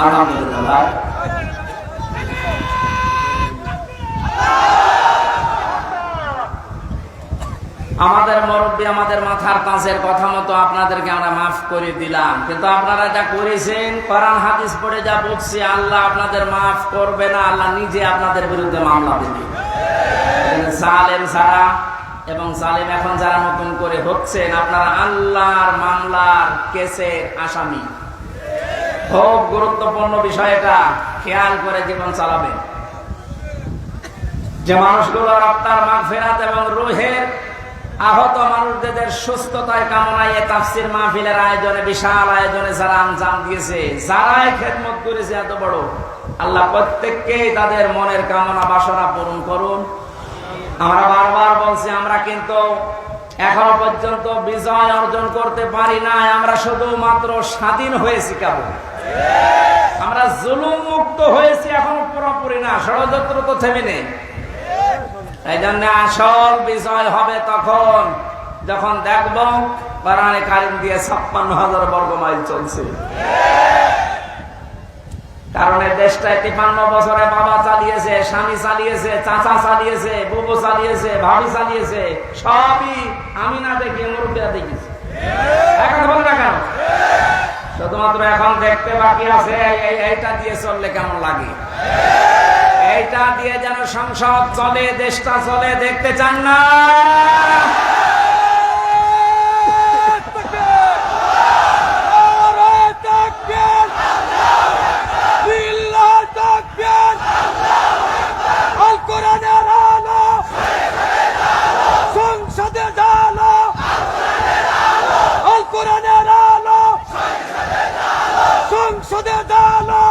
আলহামদুলিল্লাহ। আমাদের মুরব্বী আমাদের মাথার তাজের কথা মতো আপনাদেরকে আমরা মাফ করে দিলাম, কিন্তু আপনারা যা করেছেন, কোরআন হাদিস পড়ে যা বলছি, আল্লাহ আপনাদের মাফ করবে না, আল্লাহ নিজে আপনাদের বিরুদ্ধে মামলা দেবে। জালেম ছাড়া এবং জালেম এখন যারা নতুন করে হচ্ছেন, আপনারা আল্লাহর মামলার কেসের আসামি। খুব গুরুত্বপূর্ণ বিষয়, এটা খেয়াল করে জীবন চালাবেন। যে মানুষগুলো আপনার মাগফিরাত এবং রূহের আহত মানুষদের সুস্থতায় কামনায় তাফসীর মাহফিলের আয়োজনে, বিশাল আয়োজনে যারা আঞ্জাম দিয়েছে, যারাই খেদমত করেছে এত বড়, আল্লাহ প্রত্যেককেই তাদের মনের কামনা বাসনা পূরণ করুন। আমরা বারবার বলছি, আমরা কিন্তু এখনো পর্যন্ত বিজয় অর্জন করতে পারি নাই, আমরা শুধুমাত্র স্বাধীন হয়েছি কেবল। আমরা জুলুম মুক্ত হয়েছি, এখন পুরোপুরি না, ষড়যন্ত্র তো থেমে নেই। এই জন্য আসল বিজয় হবে তখন যখন দেখব কোরআনে কারিম দিয়ে 56,000 বর্গ মাইল চলছে। কারণ এই দেশটায় 53 বছরে বাবা চালিয়েছে, স্বামী চালিয়েছে, চাচা চালিয়েছে, বুবু চালিয়েছে, ভাবি চালিয়েছে, সবই আমি না দেখে মুরব্বীরা দেখেছি। এখন বলে না কেন? শুধুমাত্র এখন দেখতে বাকি আছে এইটা দিয়ে চললে কেমন লাগে, এইটা দিয়ে যেন সংসদ চলে, দেশটা চলে, দেখতে চান না? সংসদে জানো, আল কোরআনের আলো, সংসদে জানো,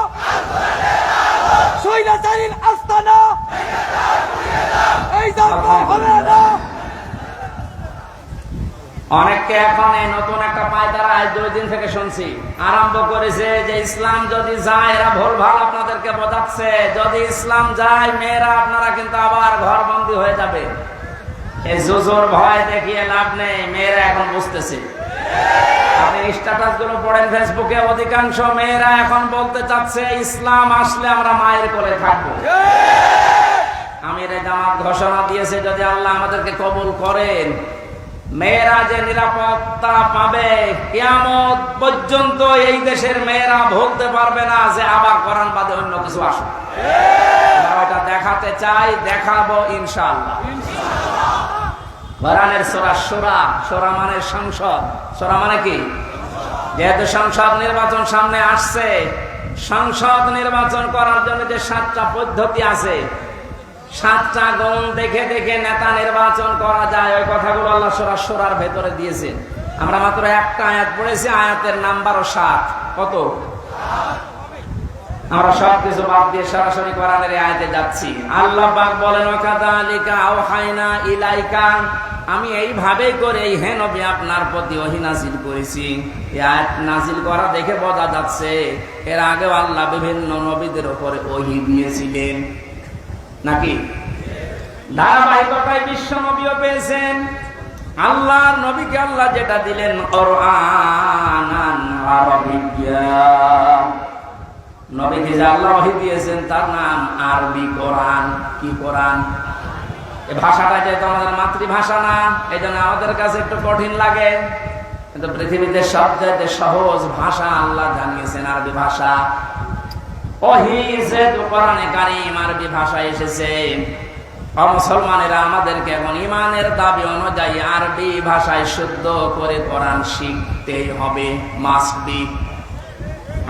স্বৈরাচারীর আস্তানা এই জন্ম হবে না। অনেককে এখন এই নতুন একটা পায়দারা আজ 2 দিন থেকে শুনছি আরম্ভ করেছে যে ইসলাম যদি যায়, এরা ভুলভাল আপনাদেরকে বোঝাচ্ছে, যদি ইসলাম যায় মেয়েরা আপনারা কিন্তু আবার ঘরবন্দি হয়ে যাবে। এই জুজুর ভয় দেখিয়ে লাভ নেই, মেয়েরা এখন বুঝতেছে। আপনি স্ট্যাটাস গুলো পড়েন ফেসবুকে, অধিকাংশ মেয়েরা এখন বলতে চাচ্ছে ইসলাম আসলে আমরা মায়ের কোলে থাকবো। আমিরে জামাত ঘোষণা দিয়েছে যদি আল্লাহ আমাদেরকে কবুল করেন, মেয়েরা যে নিরাপত্তা পাবে কিয়ামত পর্যন্ত এই দেশের মেয়েরা ভুলতে পারবে না যে আবার কোরআন বাদে অন্য কিছু আসবে। এটা দেখাতে চাই, দেখাবো ইনশাআল্লাহ। কোরআনের সূরা সূরা, সূরা মানে সংসদ, সূরা মানে কি? যেহেতু সংসদ নির্বাচন সামনে আসছে, সংসদ নির্বাচন করার জন্য যে 7টা পদ্ধতি আছে, 7টা গুণ দেখে দেখে নেতা নির্বাচন করা যায়, ওই কথাগুলো আল্লাহ সূরা সূরার ভেতরে দিয়েছেন। আমরা মাত্র একটা আয়াত পড়েছি, আয়াতের নাম্বারও 7। কত? আমরা সবকিছু বাদ দিয়ে সরাসরি কোরআনের আয়াতে যাচ্ছি। আল্লাহ পাক বলেন ওয়াকাযালিকা আওহাইনা ইলাইকা, আমি এইভাবেই করে এই হে নবী আপনার প্রতি ওহী নাযিল করেছি। এই আয়াত নাযিল করা দেখে বোঝা যাচ্ছে এর আগে আল্লাহ বিভিন্ন নবীদের উপরে ওহী দিয়েছিলেন নাকি? ধারাবাহিকতায় বিশ্ব নবীও পেয়েছেন। আল্লাহর নবীকে আল্লাহ যেটা দিলেন কোরআনান আরাবিয়্যা, নবীকে যে আল্লাহ ওহী দিয়েছেন তার নাম আরবি কোরআন। কি কোরআন? এই ভাষাটা যেহেতু আমাদের মাতৃভাষা না, এই জন্য আমাদের কাছে একটু কঠিন লাগে, কিন্তু পৃথিবীতে সবচেয়ে সহজ ভাষা আল্লাহ জানিয়েছেন আরবি ভাষা। ওহী যেহেতু কোরআনে কারীম আরবি ভাষায় এসেছে, মুসলমানেরা আমাদেরকে এখন ইমানের দাবি অনুযায়ী আরবি ভাষায় শুদ্ধ করে কোরআন শিখতেই হবে, মাস্ট বি।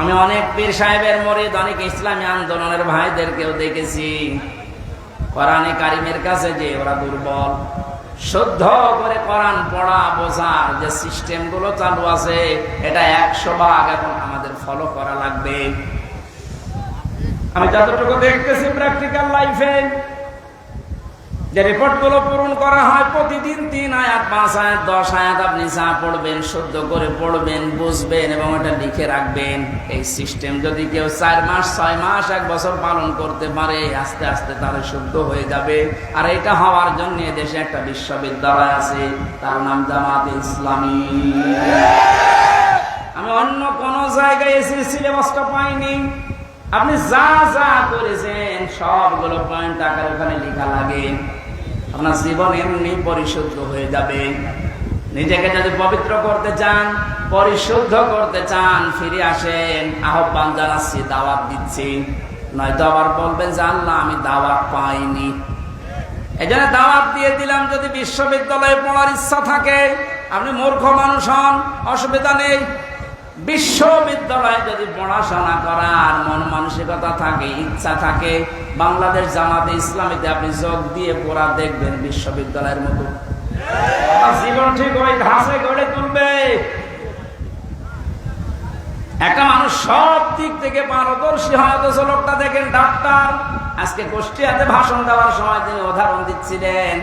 আমি অনেক পীর সাহেবের মুরিদ, অনেক ইসলামী আন্দোলনের ভাইদেরকেও দেখেছি কোরআনে কারীমের কাছে যে ওরা দুর্বল। শুদ্ধ করে কোরআন পড়া বোঝার যে সিস্টেম গুলো চালু আছে, এটা 100 ভাগ এখন আমাদের ফলো করা লাগবে। আমি যতটুকু দেখতেছি প্র্যাকটিক্যাল লাইফে, যে রিপোর্ট গুলো পূরণ করা হয় প্রতিদিন 3 আয়াত 5 আয়াত 10 আয়াত আপনি যা পড়বেন শুদ্ধ করে পড়বেন, বুঝবেন এবং এটা লিখে রাখবেন। এই সিস্টেম যদি কেউ 4 মাস 6 মাস 1 বছর পালন করতে পারে, আস্তে আস্তে তারা শুদ্ধ হয়ে যাবে। আর এটা হওয়ার জন্য দেশে একটা বিশ্ববিদ্যালয় আছে, তার নাম জামাতে ইসলামী। আমি অন্য কোন জায়গায় এসে সিলেবাসটা পাইনি। আপনি যা যা করেছেন সবগুলো পয়েন্ট আকারে ওখানে লেখা লাগে। আপনার জীবন এমনি পরিশুদ্ধ হয়ে যাবে। নিজেকে যদি পবিত্র করতে চান, পরিশুদ্ধ করতে চান, ফিরে আসেন। আহ্বান জানাচ্ছি, দাওয়াত দিচ্ছি। নয়তো আবার বলবেন যে আল্লাহ আমি দাওয়াত পাইনি। এই জন্য দাওয়াত দিয়ে দিলাম। যদি বিশ্ববিদ্যালয়ে পড়ার ইচ্ছা থাকে, আপনি মূর্খ মানুষ হন, অসুবিধা নেই। বিশ্ববিদ্যালয়ে যদি পড়াশোনা করার মন মানসিকতা থাকে, ইচ্ছা থাকে, বাংলাদেশ জামাতে ইসলামীতে আপনি যোগ দিয়ে পড়া দেখবেন বিশ্ববিদ্যালয়ের মতো জীবন ঠিক ওই ধাঁচে গড়ে তুলবে। একটা মানুষ সব দিক থেকে পারদর্শী হয়, অথচ লোকটা দেখেন ডাক্তার। আজকে কুষ্টিয়াতে ভাষণ দেওয়ার সময় তিনি উদাহরণ দিচ্ছিলেন,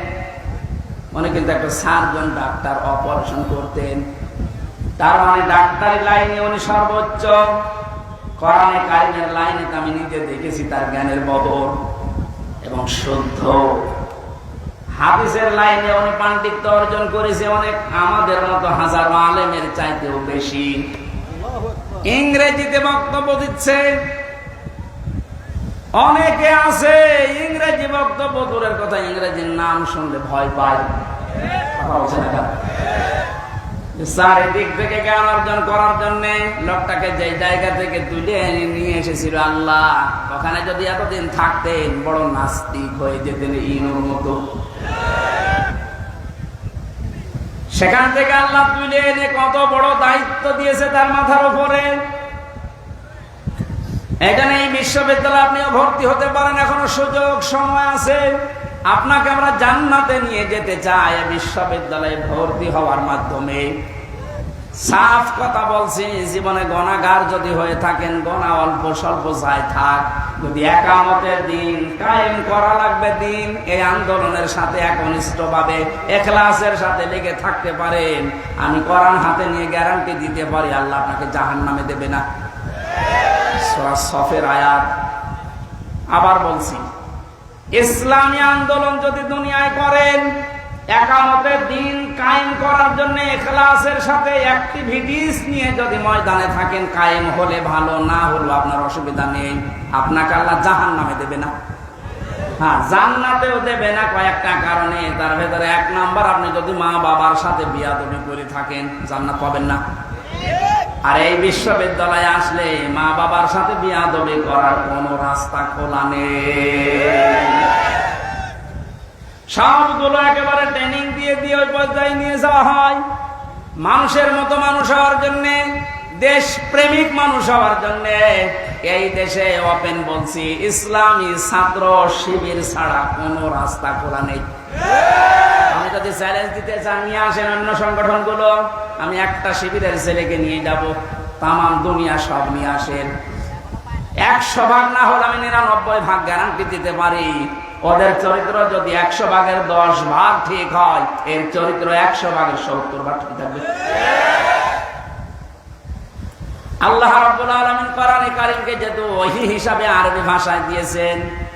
উনি কিন্তু একটা সার্জন ডাক্তার, অপারেশন করতেন। তার মানে ডাক্তারি লাইনে উনি সর্বোচ্চ। কোরআনে কারীমের লাইনে তো আমি নিজে দেখেছি তার জ্ঞানের বদর এবং শুদ্ধ। হাদিসের লাইনে উনি পাণ্ডিত্য অর্জন করেছে অনেক আমাদের মতো হাজারো আলেমের চাইতেও বেশি। ইংরেজিতে বক্তব্য দিচ্ছে, অনেকে আছে ইংরেজি বক্তব্য দূরের কথা, ইংরেজির নাম শুনলে ভয় পায়। কথা বলছে না কেন? চারিদিক থেকে জ্ঞান অর্জন করার জন্য লোকটাকে যে জায়গা থেকে তুলে এনে নিয়ে এসেছিল আল্লাহ, ওখানে যদি এতদিন থাকতেন বড় নাস্তিক হয়ে যেতেন ইনুর মতো। সেখান থেকে আল্লাহ তুলে এনে কত বড় দায়িত্ব দিয়েছে তার মাথার উপরে। এখানে এই বিশ্ববিদ্যালয়ে আপনিও ভর্তি হতে পারেন, এখনো সুযোগ সময় আছে। আপনাকে আমরা জান্নাতে নিয়ে যেতে চাই বিশ্ববিদ্যালয়ে ভর্তি হওয়ার মাধ্যমে। সাফ কথা বলছি, জীবনে গুনাহগার যদি হয়ে থাকেন, গুনাহ অল্প স্বল্প যাই থাক, যদি একামতের দিন কায়েম করা লাগবে দিন, এই আন্দোলনের সাথে একনিষ্ঠভাবে ইখলাসের সাথে লেগে থাকতে পারেন, আমি কোরআন হাতে নিয়ে গ্যারান্টি দিতে পারি আল্লাহ আপনাকে জাহান্নামে দেবে না। সূরা সফের আয়াত। আবার বলছি, ইসলামী আন্দোলন যদি দুনিয়ায় করেন, একামতের দিন কায়েম করার জন্য ইখলাসের সাথে অ্যাক্টিভিটিস নিয়ে যদি ময়দানে থাকেন, কায়েম হলে ভালো, না হলো আপনার অসুবিধা নেই, আপনাকে আল্লাহ জাহান্নামে দেবে না। হ্যাঁ, জান্নাতেও দেবে না কয়েকটা কারণে। তার ভেতরে এক নাম্বার, আপনি যদি মা বাবার সাথে বিয়াদবি করে থাকেন জান্নাত পাবেন না। আর এই বিশ্ববিদ্যালয়ে আসলে মা বাবার সাথে বিয়াদবি করার কোনো রাস্তা খোলা নেই। সবগুলো একেবারে ট্রেনিং দিয়ে দিয়ে ওই পর্যায়ে নিয়ে যাওয়া হয়। মানুষের মতো মানুষ হওয়ার জন্য, দেশ প্রেমিক মানুষ হওয়ার জন্য এই দেশে ওপেন বলছি, ইসলামী ছাত্র শিবির ছাড়া কোনো রাস্তা খোলা নেই। আমি যদি চ্যালেঞ্জ দিতে চান, নিয়ে আসেন অন্য সংগঠনগুলো, আমি একটা শিবিরের ছেলেকে নিয়ে যাব, তামাম দুনিয়া সব নিয়ে আসেন। 100 ভাগ না হলে আমি 99 ভাগ গ্যারান্টি দিতে পারি। ওদের চরিত্র যদি 100 ভাগের 10 ভাগ ঠিক হয়, এর চরিত্র 100 ভাগের 70 ভাগ ঠিক থাকবে। আল্লাহ রাব্বুল আলামিন কোরআনে কারীমকে যেহেতু ওহী হিসাবে আরবি ভাষায় দিয়েছেন,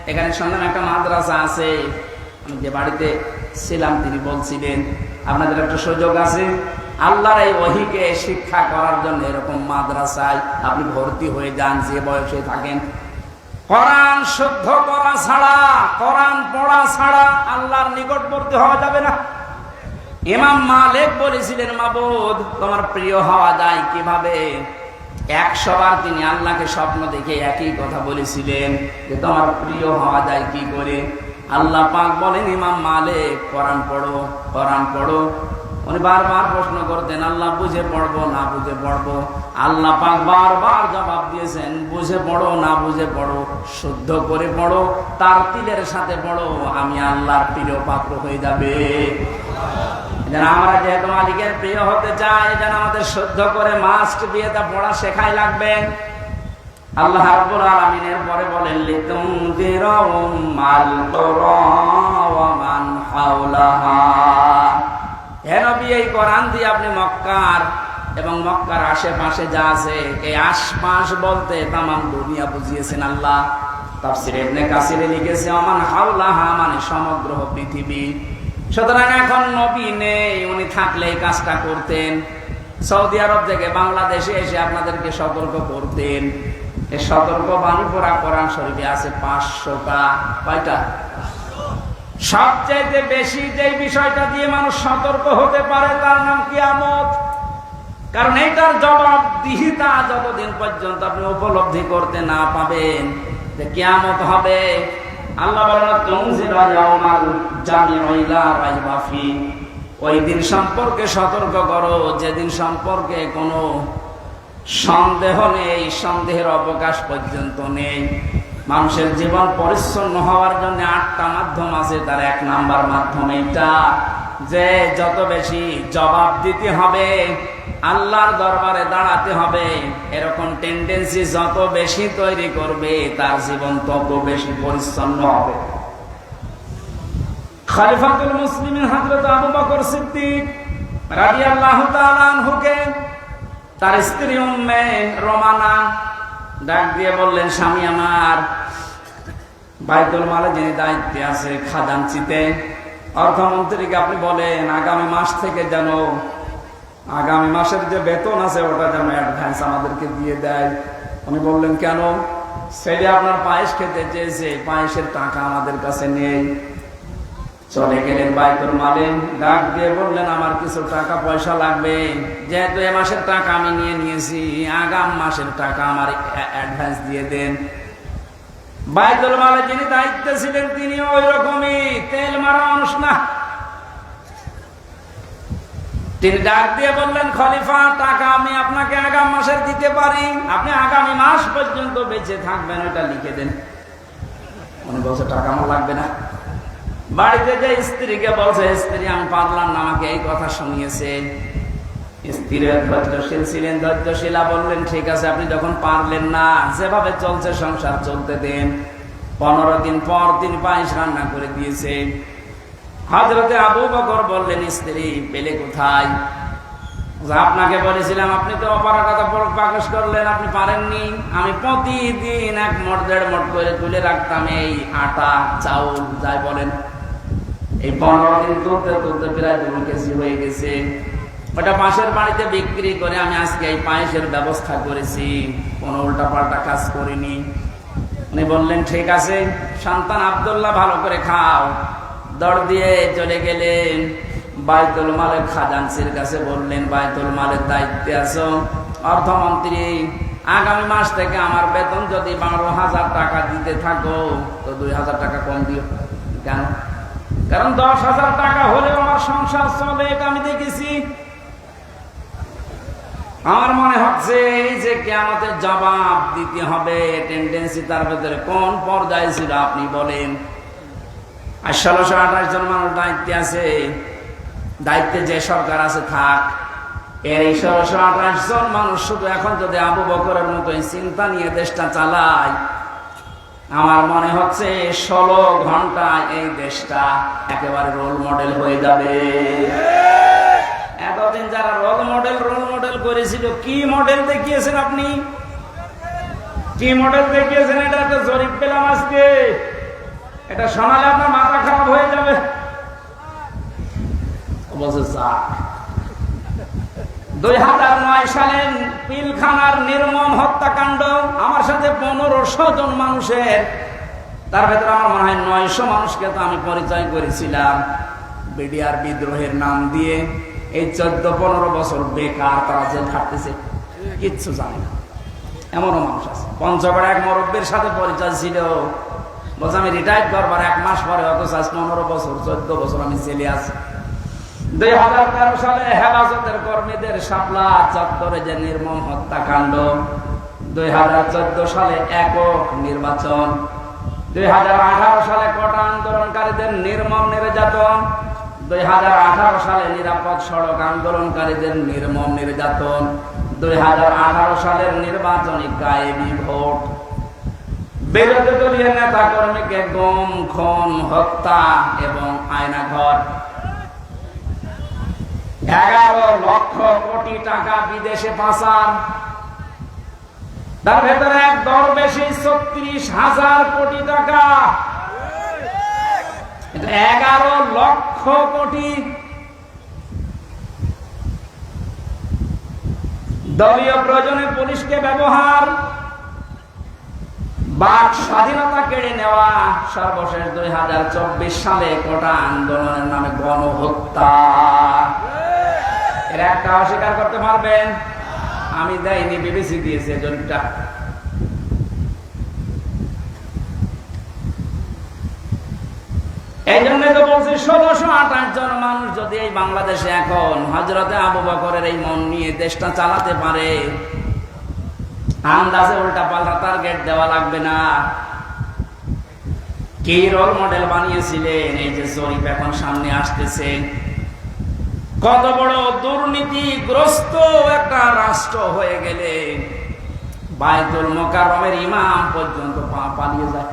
এখানে সন্ধান একটা মাদ্রাসা আছে। আমি যে বাড়িতে ছিলাম তিনি বলছিলেন, আপনাদের একটা সুযোগ আছে আল্লাহর এই ওহীকে শিক্ষা করার জন্য, এরকম মাদ্রাসায় আপনি ভর্তি হয়ে যান, যে বয়সে থাকেন। কোরআন শুদ্ধ করা ছাড়া, কোরআন পড়া ছাড়া আল্লাহর নিকটবর্তী হওয়া যাবে না। ইমাম মালিক বলেছিলেন, মাবুদ তোমার প্রিয় হওয়া যায় কিভাবে? 100 বার তিনি আল্লাহকে স্বপ্ন দেখে একই কথা বলেছিলেন যে তোমার প্রিয় হওয়া যায় কি করে? আল্লাহ পাক বলেন, ইমাম মালিক কোরআন পড়ো, কোরআন পড়ো। উনি বারবার প্রশ্ন করতেন, আল্লাহ বুঝে পড়বো না বুঝে পড়বো? আল্লাহ পাক বারবার জবাব দিয়েছেন, বুঝে পড়ো না বুঝে পড়ো, শুদ্ধ করে পড়ো, তার তিলের সাথে পড়ো, আমি আল্লাহর প্রিয় পাত্র হয়ে যাবে। আমরা যেহেতু মালিকের প্রিয় হতে চাই, যেন আমাদের শুদ্ধ করে মাস্ট বিয়েটা পড়া শেখাই লাগবে। আল্লাহ রাব্বুল আলামিনের পরে বলেন, লিতুনযিরা উম্মাল কুরা ওয়া মান হাওলাহা। হে নবী, এই কোরআন দিয়ে আপনি মক্কার এবং মক্কার আশেপাশে যা আছে, এই আশপাশ বলতে তামাম দুনিয়া বুঝিয়েছেন আল্লাহ। তাফসীর ইবনে কাসিরে লিখেছে, ওমান হাওলাহা মানে সমগ্র পৃথিবী। সুতরাং এখন নবী নেই, উনি থাকলে এই কাজটা করতেন। সৌদি আরব থেকে বাংলাদেশে এসে আপনাদেরকে সতর্ক করতেন। এই সতর্ক বাণী পড়া কোরআন শরীফে আছে 500টা। কয়টা? সবচেয়ে বেশি যে বিষয়টা দিয়ে মানুষ সতর্ক হতে পারে তার নাম কিয়ামত। কারণ এইটার জবাবদিহিতা যতদিন পর্যন্ত আপনি উপলব্ধি করতে না পাবেন যে কিয়ামত হবে, আল্লাহ বলেন, তুনজিরা ইয়াউমাল জামিউ লা রাইবা ফি। ওই দিন সম্পর্কে সতর্ক করো যেদিন সম্পর্কে কোনো সন্দেহ নেই, সন্দেহের অবকাশ পর্যন্ত নেই। মানুষের জীবন পরিচ্ছন্ন হওয়ার জন্য 8টা মাধ্যম আছে, তার 1 নাম্বার মাধ্যম এটা যে যত বেশি জবাব দিতে হবে, আল্লাহর দরবারে দাঁড়াতে হবে, এরকম টেন্ডেন্সি যত বেশি তৈরি করবে তার জীবন তত বেশি পরিচ্ছন্ন হবে। খলিফাতুল মুসলিমিন হযরত আবু বকর সিদ্দিক রাদিয়াল্লাহু তাআলা আনহুকে তার স্ত্রী উম্মে রোমানা ডাক দিয়ে বললেন, স্বামী আমার, বাইতুল মালে যিনি দায়িত্বে আছে খাজানচিতে, অর্থমন্ত্রীকে আপনি বলেন আগামী মাস থেকে যেন আগামী মাসের যে বেতন আছে ওটা যেন অ্যাডভান্স আমাদেরকে দিয়ে দেয়। উনি বললেন, কেন? ছেলে আপনার পায়েস খেতে চেয়েছে, পায়েসের টাকা আমাদের কাছে নেই। চলে গেলেন বাইতুল মালে, ডাক দিয়ে বললেন আমার কিছু টাকা পয়সা লাগবে, যেহেতু এ মাসের টাকা আমি নিয়ে নিয়েছি, আগাম মাসের টাকা আমার অ্যাডভান্স দিয়ে দেন। বাইতুল মালে যিনি দায়িত্বে ছিলেন তিনি ওই রকমই তেল মারা মানুষ না। তিনি ডাক দিয়ে বললেন খলিফা, টাকা আমি আপনাকে আগাম মাসের দিতে পারি, আপনি আগামী মাস পর্যন্ত বেঁচে থাকবেন, ওইটা লিখে দেন। উনি বলছে টাকা আমার লাগবে না। বাড়িতে যে স্ত্রীকে বলছে, স্ত্রী আমি পারলাম না, আমাকে এই কথা শুনিয়েছে। স্ত্রী ধৈর্যশীল ছিলেন, ধৈর্যশীলা বললেন ঠিক আছে, আপনি যখন পারলেন না, যেভাবে চলছে সংসার চলতে দেন। 15 দিন পর তিনি পায়েস রান্না করে দিয়েছে। হযরতে আবু বকর বললেন স্ত্রী পেলে কোথায়? আপনাকে বলেছিলাম, আপনি তো অপারগতা প্রকাশ করলেন, আপনি পারেননি। আমি প্রতিদিন 1 মণ 1.5 মণ করে তুলে রাখতাম এই আটা চাউল যাই বলেন। এই 15 দিন তুলতে তুলতে প্রায় 2 কেজি হয়ে গেছে। ওটা পাশের বাড়িতে বিক্রি করে আমি আজকে এই পায়েসের ব্যবস্থা করেছি, কোনো উল্টাপাল্টা কাজ করিনি। উনি বললেন ঠিক আছে, সন্তান আব্দুল্লাহ ভালো করে খাও। দৌড় দিয়ে চলে গেলেন বাইতুল মালের খাজানসির কাছে, বললেন বাইতুল মালের দায়িত্বে আছো, অর্থমন্ত্রী, আগামী মাস থেকে আমার বেতন যদি 12,000 টাকা দিতে থাকো তো 2,000 টাকা কম দিও। কেন? কারণ 10,000 টাকা হলেও আমার সংসার চলে, এটা আমি দেখেছি। আমার মনে হচ্ছে এই যে কিয়ামতের জবাব দিতে হবে, টেন্ডেন্সি তার ভেতরে কোন পর্যায়ে ছিল আপনি বলেন। আর 1628 জন মানুষ দায়িত্বে আছে। দায়িত্বে যে সরকার আছে থাক, এর এই 1628 জন মানুষ শুধু এখন যদি আবু বকরের মতো চিন্তা নিয়ে দেশটা চালায়, আমার মনে হচ্ছে 16 ঘন্টায় এই দেশটা একেবারে রোল মডেল হয়ে যাবে। এতদিন যারা রোল মডেল করেছিল, কি মডেল দেখিয়েছেন আপনি? কি মডেল দেখিয়েছেন? এটা একটা জরিপ পেলাম আজকে, এটা শোনালে আপনার মাথা খারাপ হয়ে যাবে। 2009 সালে পিলখানার নির্মম হত্যাকাণ্ড, আমার সাথে 1500 জন মানুষের, তার ভেতরে আমার মনে হয় 900 মানুষকে তো আমি পরিচয় করেছিলাম বিডিআর বিদ্রোহের নাম দিয়ে। এই 14-15 বছর বেকার তারা জেল খাটতেছে, কিচ্ছু জানে না, এমনও মানুষ আছে। পঞ্চগড়ে এক মুরব্বীর সাথে পরিচয় ছিল, বলছে আমি রিটায়ার করবার 1 মাস পরে, অথচ 15 বছর 14 বছর আমি জেলে আছি। 2013 সালে হেফাজতের কর্মীদের শাপলা চত্বরে যে নির্মম হত্যাকাণ্ড, 2014 সালে একক নির্বাচন, 2018 সালে কোটা আন্দোলনকারীদের নির্মম নির্যাতন, 2018 সালে নিরাপদ সড়ক আন্দোলনকারীদের নির্মম নির্যাতন, 2018 সালের নির্বাচনী গায়েবী ভোট, বিরোধী দলীয় নেতা কর্মীকে গুম, খুন, হত্যা এবং আয়নাঘর, 11 লক্ষ কোটি টাকা বিদেশে পাচার, তার ভেতরে এক দরবেশী 36,000 কোটি টাকা, 11 লক্ষ কোটি। দলীয় প্রয়োজনে পুলিশকে ব্যবহার, বাক স্বাধীনতা কেড়ে নেওয়া, সর্বশেষ 2024 সালে কোটা আন্দোলনের নামে গণহত্যা। এর একটা অস্বীকার করতে পারবেন? আমি দেয়নি, বিবিসি দিয়েছে জরিপটা। এই জন্য তো বলছি 1628 জন মানুষ যদি এই বাংলাদেশে এখন হযরতে আবু বকরের এই মন নিয়ে দেশটা চালাতে পারে, আন্দাজে উল্টা পাল্টা টার্গেট দেওয়া লাগবে না। কি রোল মডেল বানিয়েছিলেন, এই যে জরিপ এখন সামনে আসতেছে। কত বড় দুর্নীতিগ্রস্ত একটা রাষ্ট্র হয়ে গেলে বাইতুল মোকাররমের ইমাম পর্যন্ত পালিয়ে যায়।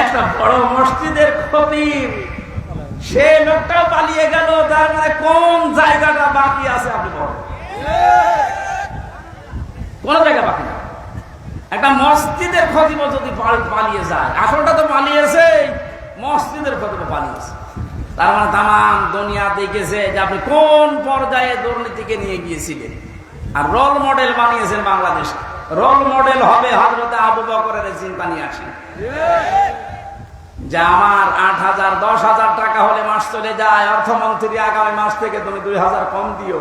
একটা বড় মসজিদের খতিব, সে লোকটাও পালিয়ে গেল, তার মানে কোন জায়গাটা বাকি আছে আপনি বলেন? কোন জায়গা বাকি না। একটা মসজিদের খতিব যদি পালিয়ে যায়, আসলটা তো পালিয়েছে, মসজিদের খতিব পালিয়েছে, তার মানে তামাম দুনিয়া দেখেছে যে আপনি কোন পর্যায়ে দুর্নীতিকে নিয়ে গিয়েছিলেন। আর রোল মডেল বানিয়েছেন বাংলাদেশ। রোল মডেল হবে হযরতে আবু বকরের চিন্তা নিয়ে আসেন যে আমার 8,000 10,000 টাকা হলে মাস চলে যায়, অর্থমন্ত্রী আগামী মাস থেকে তুমি 2,000 কম দিও।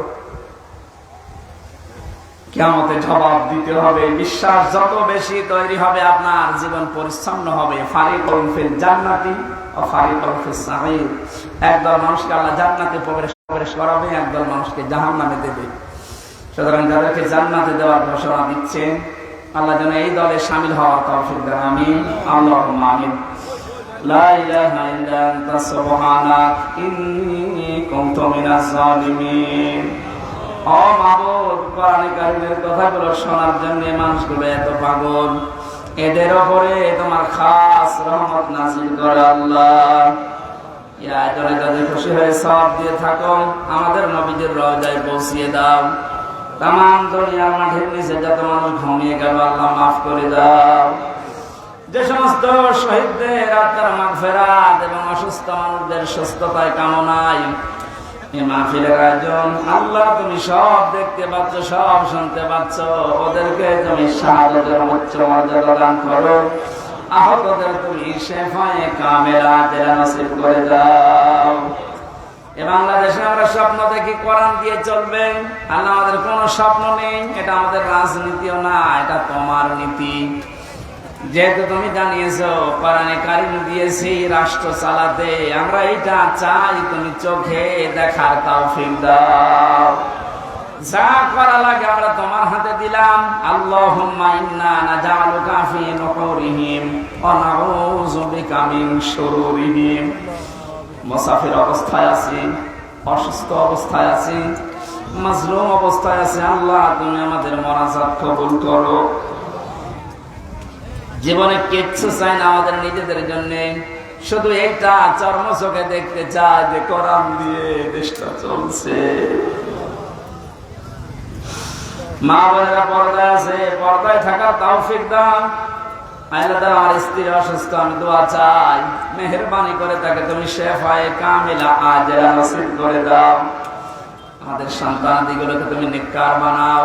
কিয়ামতে জবাব দিতে হবে। বিশ্বাস যত বেশি তৈরি হবে আপনার জীবন পরিচ্ছন্ন হবে। ফারিকুন ফিল জান্নাতি ওয়া ফারিকুন ফিস সাঈর। একদল মানুষকে আল্লাহ জান্নাতে প্রবেশ করাবে, একদল মানুষকে জাহান্নামে দেবে। সুতরাং যাদেরকে জান্নাতে দেওয়ার ঘোষণা দিচ্ছে আল্লাহ যেন এই দলে শামিল হওয়ার তৌফিক দেন। আমিন, আল্লাহুম্মা আমিন। লা ইলাহা ইল্লা আনতা সুবহানাক ইন্নী কুনতু মিনাজ জালিমিন। ও মাবুদ, কোরআনে কারীমের কথাগুলো শোনার জন্য মানুষগুলো এত পাগল, এদের উপরে তোমার খাস রহমত নাযিল করে আল্লাহ। ইয়া আয়াতে যাদের খুশি হয়ে সওয়াব দিয়ে থাকো, আমাদের নবীদের রওজায় পৌঁছিয়ে দাও। তামাম দুনিয়ার মাটির নিচে যত মানুষ ঘুমিয়ে গেল আল্লাহ মাফ করে দাও। যে সমস্ত শহীদদের আত্মার মাগফিরাত এবং অসুস্থ মানুষদের সুস্থতায় কামনায় এই মাহফিলের আয়োজন, আল্লাহ তুমি সব দেখতে পাচ্ছ, সব শুনতে পাচ্ছ। ওদেরকে তুমি শাহাদাতের উচ্চ মর্যাদা দান করো। আহতদের তুমি শিফায়ে কামেলা আজরা নসিব করে দাও। এ বাংলাদেশে আমরা স্বপ্ন দেখি কোরআন দিয়ে চলবে। আল্লাহ, আমাদের কোনো স্বপ্ন নেই। এটা আমাদের রাজনীতিও না, এটা তোমার নীতি। যেহেতু তুমি জানিয়েছো কোরআনে কারীম দিয়েছি রাষ্ট্র চালাতে, আমরা এটা চাই তুমি চোখে দেখার তৌফিক দাও। যা করা লাগে আমরা তোমার হাতে দিলাম। আল্লাহুম্মা ইন্না নাজআলুকা ফি নুহুরিহিম ওয়া নাউযু বিকা মিন শুরুরিহিম। মুসাফির অবস্থায় আছি, অসুস্থ অবস্থায় আছি, মাজলুম অবস্থায় আছি, আল্লাহ তুমি আমাদের মোনাজাত কবুল করো। জীবনে কিচ্ছু চাই না আমাদের নিজেদের জন্য, শুধু একটা চর্ম চোখে দেখতে চাই যে কোরআন দিয়ে দেশটা চলছে। মা বোনেরা পর্দায় আছে, পর্দায় থাকার তৌফিক দাও। আল্লাহ তাআলা আমার স্ত্রী অসুস্থ, আমি দোয়া চাই মেহেরবানি করে তাকে তুমি শিফায়ে কামিলা আজরা নসিব করে দাও। আমাদের সন্তানাদিগুলোকে তুমি নেককার বানাও।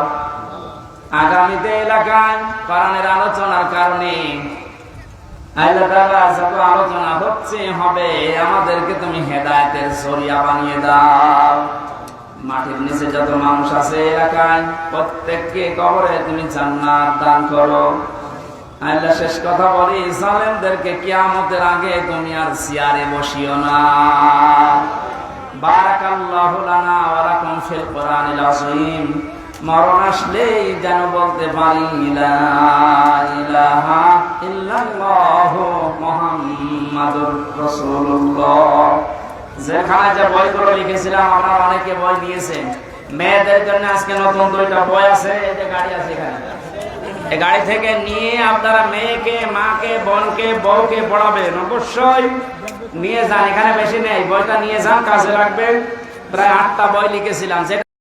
আগামীতে এলাকায় কোরআনের আলোচনার কারণে আল্লাহ তাআলা যত আলোচনা হচ্ছে হবে, আমাদেরকে তুমি হেদায়েতের জরিয়া বানিয়ে দাও। মাটির নিচে যত মানুষ আছে এলাকায় প্রত্যেককে কবরে তুমি জান্নাত দান করো। আল্লাহ শেষ কথা বলি, জালেমদেরকে কিয়ামতের আগে তুমি আর চেয়ারে বসিও না। বারাকাল্লাহু লানা ওয়া লাকুম ফিল কোরআনিল আযীম। মরণ আসলেই যেন বলতে পারি লা ইলাহা ইল্লাল্লাহু মুহাম্মাদুর রাসূলুল্লাহ। যেখানে যে বইগুলো লিখেছিলাম আপনারা অনেকে বই দিয়েছেন। মেয়েদের জন্য আজকে নতুন 2টা বই আছে, এই যে গাড়ি আছে এখানে, এই গাড়ি থেকে নিয়ে আপনারা মেয়েকে, মাকে, বোনকে, বউকে পড়াবেন। অবশ্যই নিয়ে যান, এখানে বেশি নেই, বইটা নিয়ে যান, কাজে লাগবে। প্রায় 8টা বই লিখেছিলাম।